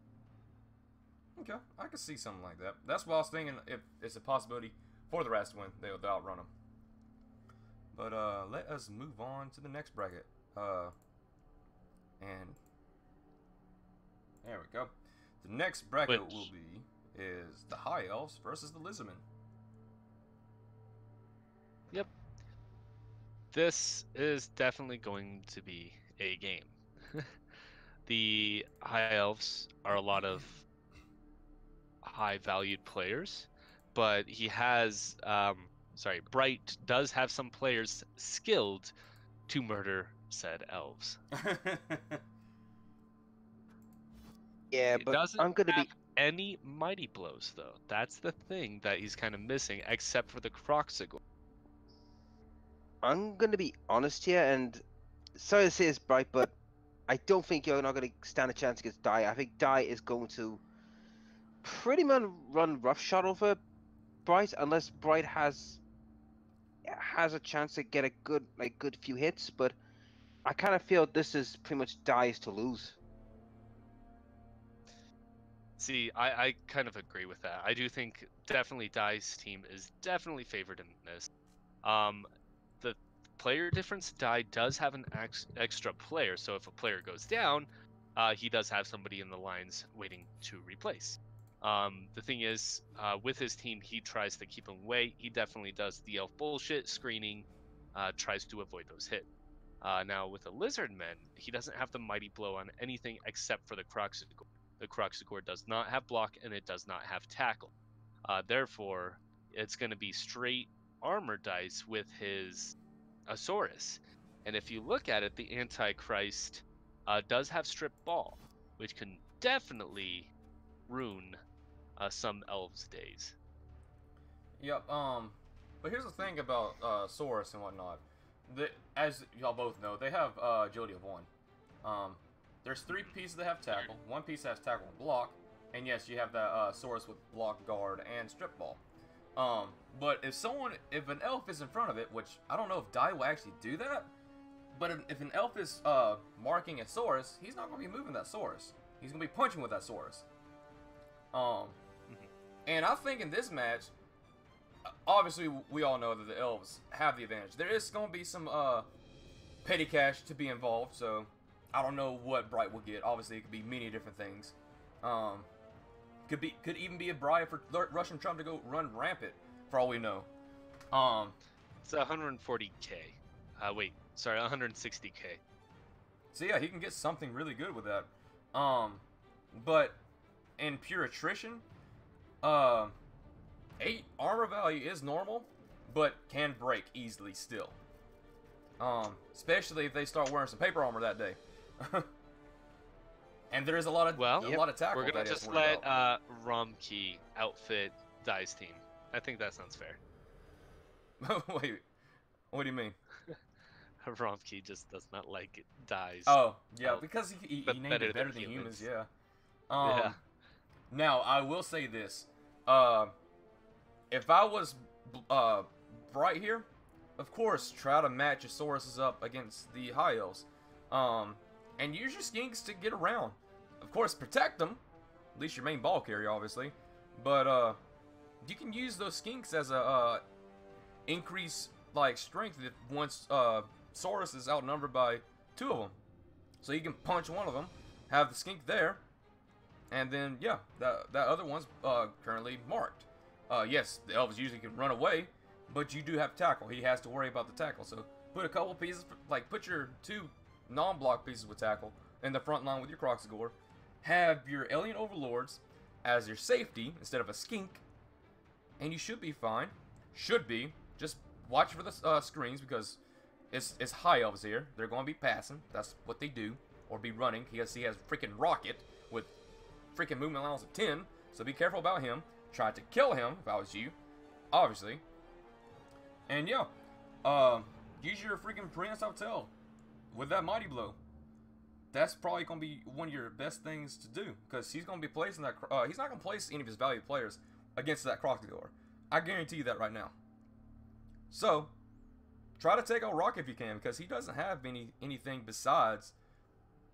Okay, I can see something like that. That's what I was thinking. If it's a possibility for the Rats to win, they'll outrun them. But let us move on to the next bracket. And there we go. The next bracket is the High Elves versus the Lizardmen. Yep. This is definitely going to be a game. The High Elves are a lot of high-valued players, but he has, Bright does have some players skilled to murder said elves. Yeah, but I'm gonna be any mighty blows though. That's the thing that he's kind of missing, except for the Croxigor. I'm gonna be honest here, and sorry to say this, Bright, but I don't think you're not gonna stand a chance against Die. I think Die is going to pretty much run roughshod over Bright, unless Bright has a chance to get a good few hits. But I kind of feel this is pretty much dies to lose. See, I kind of agree with that. I do think definitely Dai's team is definitely favored in this. The player difference, Dai does have an extra player, so if a player goes down, he does have somebody in the lines waiting to replace. The thing is, with his team, he tries to keep him away. He definitely does the elf bullshit, screening, tries to avoid those hits. Now, with the Lizardmen, he doesn't have the Mighty Blow on anything except for the Croxigore. The Croxigore does not have block, and it does not have tackle. Therefore, it's going to be straight armor dice with his Asaurus. And if you look at it, the Antichrist does have Strip Ball, which can definitely ruin some elves' days. Yep. But here's the thing about Saurus and whatnot. As y'all both know, they have agility of 1. There's 3 pieces that have tackle. 1 piece has tackle and block. And yes, you have that Saurus with block, guard, and strip ball. But if an elf is in front of it, which I don't know if Dai will actually do that, but if an elf is marking a Saurus, he's not going to be moving that Saurus. He's going to be punching with that Saurus. And I think in this match, obviously we all know that the elves have the advantage. There is going to be some petty cash to be involved, so I don't know what Bright will get. Obviously, it could be many different things. Could even be a bribe for Russian Trump to go run rampant, for all we know. It's 140k. Wait, sorry, 160k. So yeah, he can get something really good with that. But in pure attrition, 8 armor value is normal, but can break easily still. Especially if they start wearing some paper armor that day. And there is a lot of tackle. We're gonna just let Romkey outfit Dai's team. I think that sounds fair. Wait, what do you mean? Romkey just does not like Dai's. Oh, yeah, because he named it better than humans. Yeah. Yeah. Now I will say this: if I was Bright here, of course, try to match your Sauruses up against the High Elves, and use your Skinks to get around. Of course, protect them, at least your main ball carrier, obviously. But you can use those Skinks as a increase like strength if once Saurus is outnumbered by 2 of them. So you can punch one of them, have the Skink there, and then yeah, that other one's currently marked. Yes, the elves usually can run away, but you do have tackle. He has to worry about the tackle. So put a couple pieces, like put your 2 non-block pieces with tackle in the front line with your Croxigore. Have your Alien Overlords as your safety instead of a Skink, and you should be fine. Should be. Just watch for the screens because it's High Elves here. They're going to be passing. That's what they do. Or be running. He has freaking Rocket with freaking movement allowance of 10. So be careful about him. Try to kill him if I was you. Obviously. And yeah. Use your freaking Prehensile Tail with that Mighty Blow. That's probably going to be one of your best things to do. Because he's going to be placing that... he's not going to place any of his valued players against that Croxigore. I guarantee you that right now. So, try to take out Rock if you can, because he doesn't have anything besides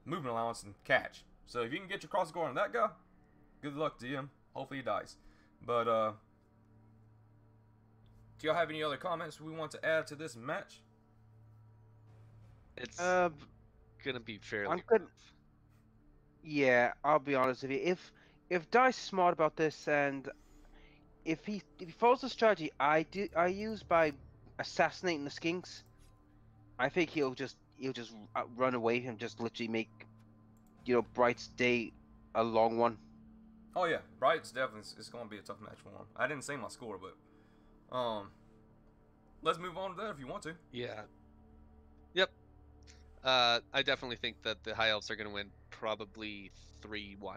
movement allowance and catch. So if you can get your Croxigore on that guy, good luck to him. Hopefully he dies. But, do y'all have any other comments we want to add to this match? It's gonna be fairly rough. Yeah, I'll be honest with you. If Dice is smart about this, and if he follows the strategy I use by assassinating the Skinks, I think he'll just run away and just literally make, Bright's day a long one. Oh yeah, Bright's definitely it's going to be a tough match for him. I didn't say my score, but let's move on to that if you want to. Yeah. Yep. I definitely think that the High Elves are going to win, probably 3-1.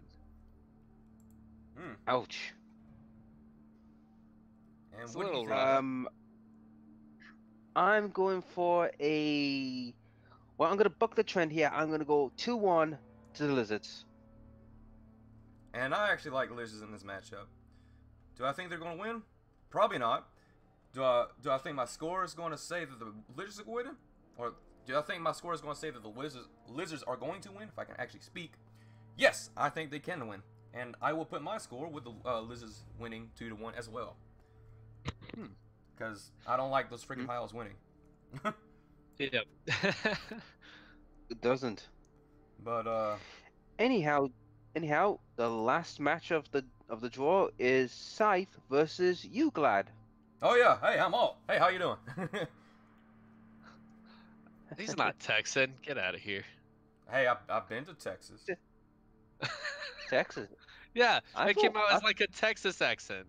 Ouch. And It's a what do you little think? rough. I'm going for a... Well, I'm going to buck the trend here. I'm going to go 2-1 to the Lizards. And I actually like Lizards in this matchup. Do I think they're going to win? Probably not. Do I think my score is going to say that the Lizards are winning? Or Do I think my score is going to say that the Lizards are going to win? If I can actually speak, yes, I think they can win, and I will put my score with the Lizards winning 2-1 as well. Because I don't like those freaking piles winning. Yep. It doesn't. But Anyhow, the last match of the draw is Scythe versus Uglad. oh yeah, hey, I'm all. Hey, how you doing? He's not Texan. Get out of here. Hey, I've been to Texas. Texas. Yeah, I it came thought- out as like a Texas accent.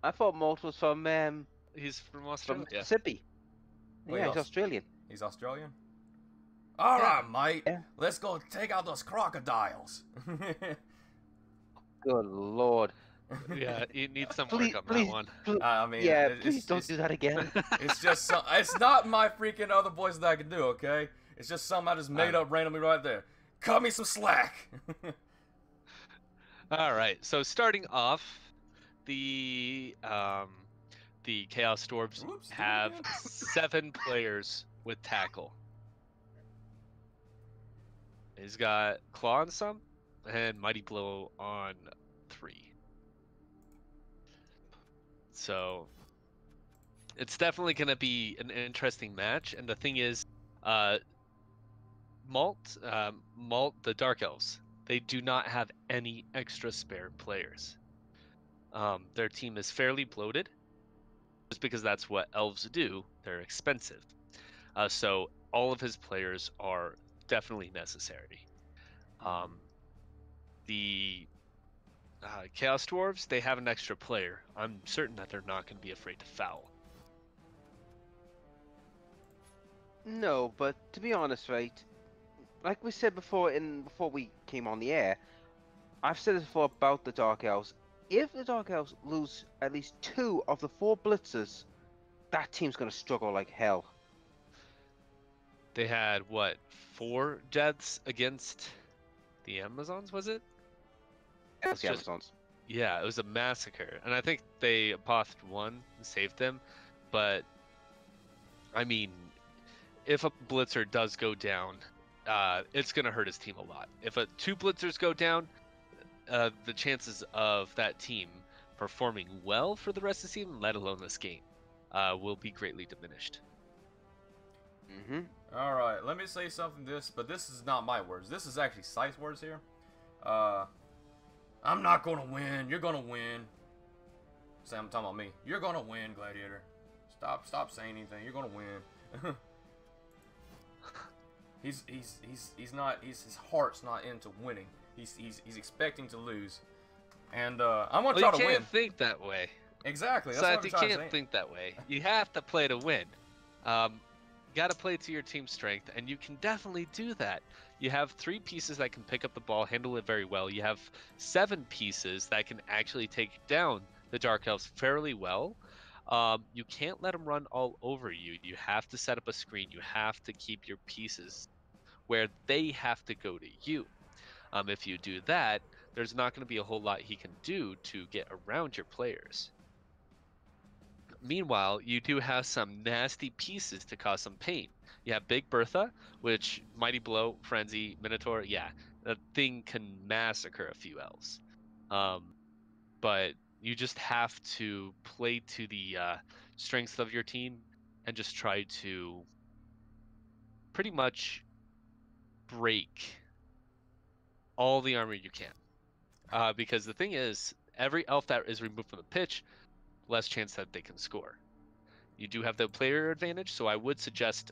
I thought Malt was from He's from Australia. Mississippi. Wait, Yeah, he's Aus- Australian. He's Australian. All right, mate. Yeah. Let's go take out those crocodiles. Good lord. Yeah, you need some Please, work on please, that one. I mean, yeah, please don't do that again. It's just it's not my freaking other voice that I can do. Okay, it's just something I just made up randomly right there. Cut me some slack. All right, so starting off, the Chaos Dwarves Whoops, do it have again. 7 players with tackle. He's got Claw on some, and Mighty Blow on 3. So it's definitely going to be an interesting match. And the thing is, Malt, the Dark Elves, they do not have any extra spare players. Their team is fairly bloated, just because that's what elves do. They're expensive. So all of his players are definitely necessary. The Chaos Dwarves, they have an extra player. I'm certain that they're not going to be afraid to foul. No, but to be honest, right, like we said before before we came on the air, I've said this before about the Dark Elves. If the Dark Elves lose at least 2 of the 4 blitzers, that team's gonna struggle like hell. They had, what, 4 deaths against the Amazons, was it? That's the just- Amazons. Yeah, it was a massacre. And I think they apothed 1 and saved them. But, I mean, if a blitzer does go down, it's going to hurt his team a lot. If 2 blitzers go down, the chances of that team performing well for the rest of the season, let alone this game, will be greatly diminished. Mm-hmm. All right, let me say something. But this is not my words. This is actually Scythe's words here. I'm not gonna win. You're gonna win. Say, I'm talking about me. You're gonna win, Gladiator. Stop saying anything. You're gonna win. His heart's not into winning. He's expecting to lose. And I'm gonna try to You win. can't think that way. Exactly. That's So what you I'm trying to can't say. think that way. You have to play to win. Got to play to your team's strength, and you can definitely do that. You have 3 pieces that can pick up the ball, handle it very well. You have 7 pieces that can actually take down the Dark Elves fairly well. You can't let them run all over you. You have to set up a screen. You have to keep your pieces where they have to go to you. If you do that, there's not going to be a whole lot he can do to get around your players. Meanwhile, you do have some nasty pieces to cause some pain. You have Big Bertha, which Mighty Blow, Frenzy, Minotaur, yeah, that thing can massacre a few elves. But you just have to play to the strengths of your team and just try to pretty much break all the armor you can. Because the thing is, every elf that is removed from the pitch, less chance that they can score. You do have the player advantage, so I would suggest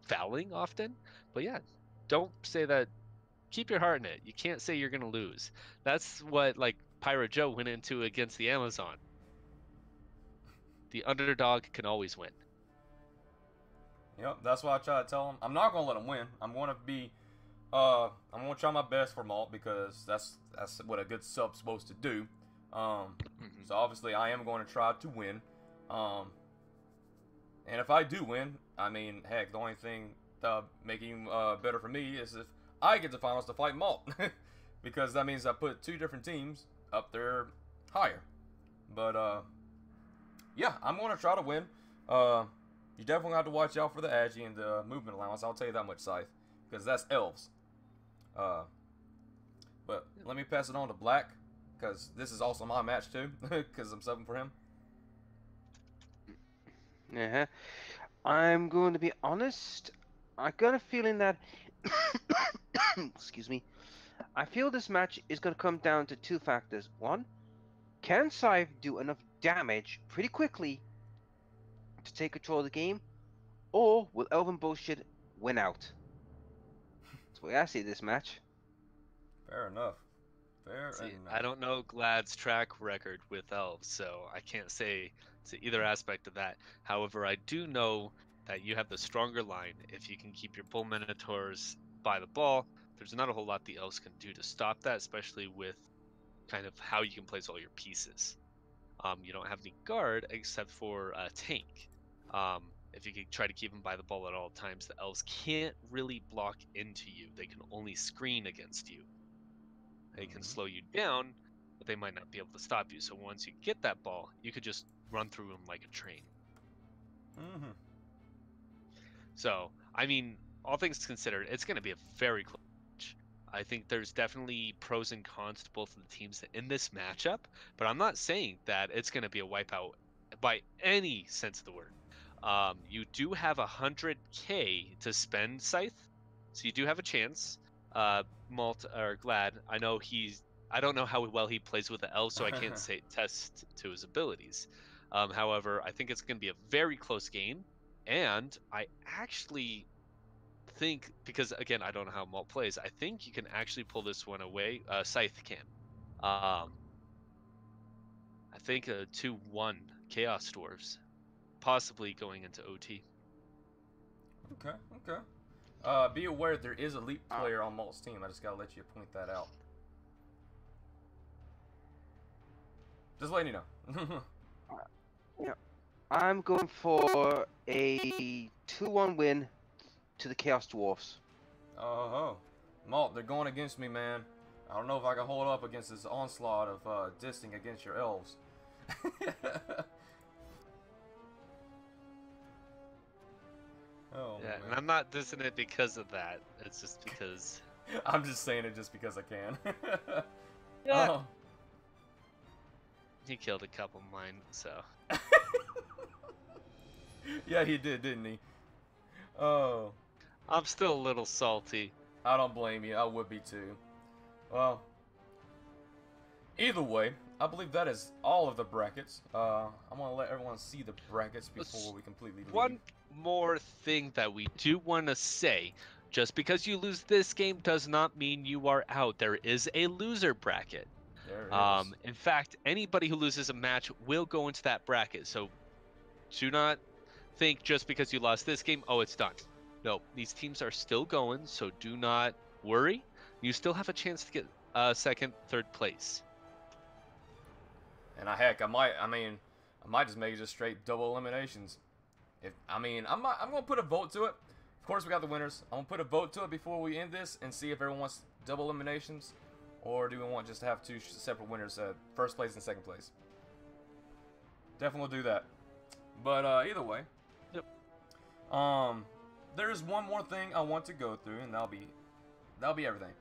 fouling often. But yeah, don't say that. Keep your heart in it. You can't say you're going to lose. That's what like Pyro Joe went into against the Amazon. The underdog can always win. Yep, that's what I try to tell him. I'm not gonna let him win. I'm gonna try my best for Malt because that's what a good sub's supposed to do. So obviously I am going to try to win. And if I do win, I mean, heck, the only thing making better for me is if I get the finals to fight Malt, because that means I put 2 different teams up there higher. But yeah, I'm going to try to win. You definitely have to watch out for the agi and the movement allowance. I'll tell you that much, Scythe, because that's elves. But let me pass it on to Black, because this is also my match too, because I'm subbing for him. Yeah. I'm going to be honest. I got a feeling that. Excuse me. I feel this match is going to come down to two factors. One, can Scythe do enough damage pretty quickly to take control of the game, or will Elven Bullshit win out? That's the way I see this match. Fair enough. Fair See, enough. I don't know Glad's track record with elves, so I can't say to either aspect of that. However, I do know that you have the stronger line if you can keep your bull minotaurs by the ball. There's not a whole lot the elves can do to stop that, especially with kind of how you can place all your pieces. You don't have any guard except for a tank. If you can try to keep them by the ball at all times, the elves can't really block into you. They can only screen against you. They can slow you down, but they might not be able to stop you. So once you get that ball, you could just run through them like a train. Mm-hmm. So, I mean, all things considered, it's going to be a very close match. I think there's definitely pros and cons to both of the teams in this matchup, but I'm not saying that it's going to be a wipeout by any sense of the word. You do have 100K to spend, Scythe, so you do have a chance. Malt or Glad, I don't know how well he plays with the elves, so I can't say test to his abilities. However, I think it's going to be a very close game, and I actually think, because again, I don't know how Malt plays, I think you can actually pull this one away. Scythe can. I think a 2-1 Chaos Dwarves, possibly going into OT. Okay, okay. Be aware there is a elite player on Malt's team. I just gotta let you point that out. Just letting you know. Yeah. I'm going for a 2-1 win to the Chaos Dwarfs. Oh, Malt, they're going against me, man. I don't know if I can hold up against this onslaught of dissing against your elves. Oh, Yeah, man. and I'm not dissing it because of that. It's just because. I'm just saying it just because I can. Yeah. Oh. He killed a couple of mine, so. Yeah, he did, didn't he? Oh. I'm still a little salty. I don't blame you. I would be too. Well, either way, I believe that is all of the brackets. I'm gonna let everyone see the brackets before we completely leave. One more thing that we do want to say. Just because you lose this game does not mean you are out. There is a loser bracket. There it is. In fact, anybody who loses a match will go into that bracket. So do not think just because you lost this game, oh, it's done. No, these teams are still going, so do not worry. You still have a chance to get second, third place. And heck, I might just make it just straight double eliminations. I'm gonna put a vote to it. Of course, we got the winners. I'm gonna put a vote to it before we end this and see if everyone wants double eliminations, or do we want just to have two separate winners, first place and second place. Definitely do that. But either way, yep. There is one more thing I want to go through, and that'll be everything.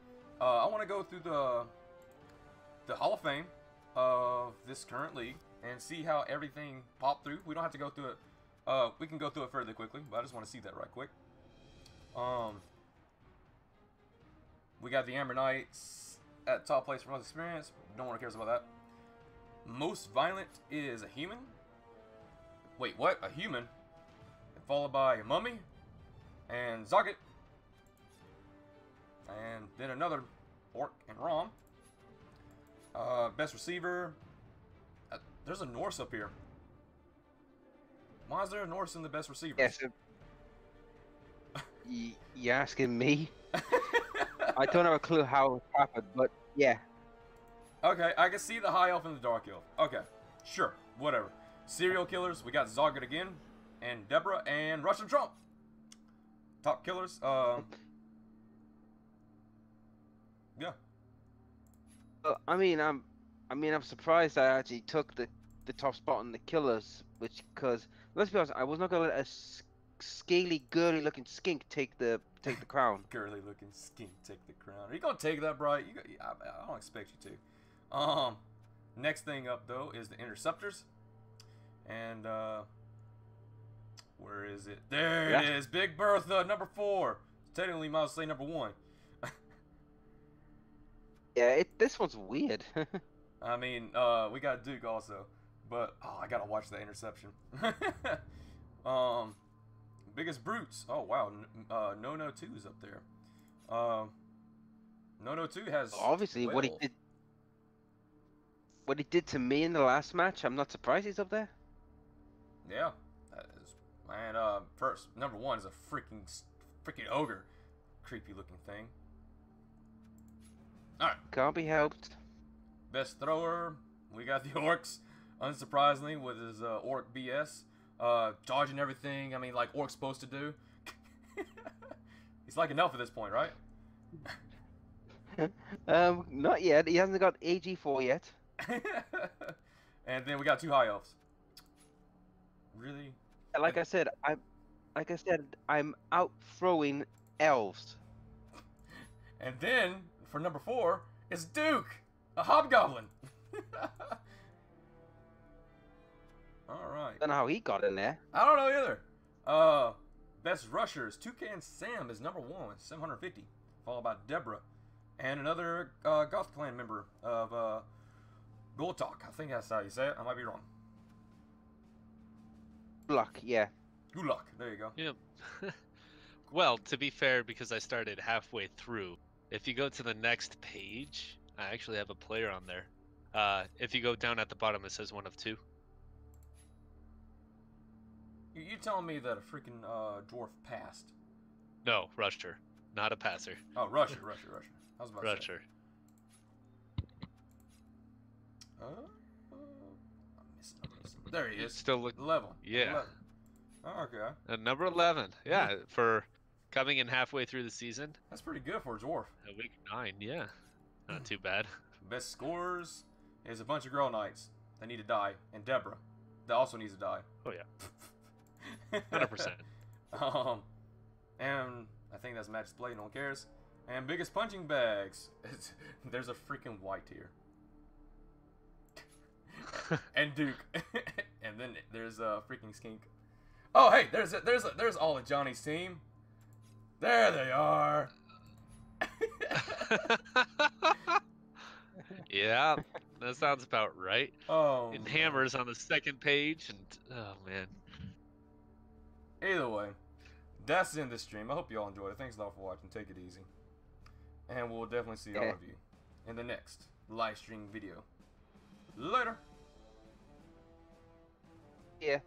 I want to go through the Hall of Fame of this current league and see how everything popped through. We don't have to go through it. We can go through it fairly quickly, but I just want to see that right quick. We got the Amber Knights at top place for most experience. No one cares about that. Most violent is a human. Wait, what? A human? Followed by a mummy and Zoggett, and then another orc and Rom. Best receiver. There's a Norse up here. Why is there a Norse in the best receivers? Yes. You asking me? I don't have a clue how it happened, but yeah. Okay, I can see the high elf and the dark elf. Okay, sure, whatever. Serial killers, we got Zoggett again, and Deborah, and Russian Trump. Top killers, yeah. I'm surprised I actually took the top spot on the killers, which because let's be honest, I was not gonna let a scaly, girly-looking skink take the crown. Girly looking skink take the crown. Are you gonna take that, Bright? I don't expect you to. Next thing up though is the interceptors, and where is it? There it is. Big Bertha, number 4. Technically, might say number 1. Yeah, this one's weird. I mean, we got Duke also, but I gotta watch the interception. Biggest brutes. Oh wow, No 2 is up there. No 2 has Obviously, 12. what he did to me in the last match, I'm not surprised he's up there. Yeah, that is, man. First number 1 is a freaking ogre, creepy looking thing. All right. Can't be helped. Best thrower, we got the Orcs, unsurprisingly, with his Orc BS. Dodging everything, I mean, like Orc's supposed to do. He's like enough at this point, right? Not yet. He hasn't got AG4 yet. And then we got 2 High Elves. Really? Like I said, I'm out throwing elves. And then, for number 4, it's Duke, a Hobgoblin. Alright. Don't know how he got in there. I don't know either. Best Rushers, Toucan Sam is number 1 with 750, followed by Deborah. And another Goth Clan member of Goltok. I think that's how you say it. I might be wrong. Luck, yeah. Gulak. There you go. Yep. Well, to be fair, because I started halfway through, if you go to the next page, I actually have a player on there. If you go down at the bottom, it says 1 of 2. You telling me that a freaking dwarf passed? No, rusher, not a passer. Oh, Rusher. I was about to say. Rusher. I'm missing. There he is. Still look. Level. Yeah. 11. Oh, okay. Number 11. Yeah, for coming in halfway through the season. That's pretty good for a dwarf. Week 9. Yeah, not too bad. Best scorers is a bunch of girl knights that need to die, and Deborah that also needs to die. Oh yeah. 100%. And I think that's match display. No one cares. And biggest punching bags. There's a freaking white here. And Duke. And then there's a freaking skink. Oh hey, there's all of Johnny's team. There they are. Yeah, that sounds about right. Oh. And hammers on the second page, and oh man. Either way, that's the end of this stream. I hope you all enjoyed it. Thanks a lot for watching. Take it easy. And we'll definitely see all of you in the next live stream video. Later. Yeah.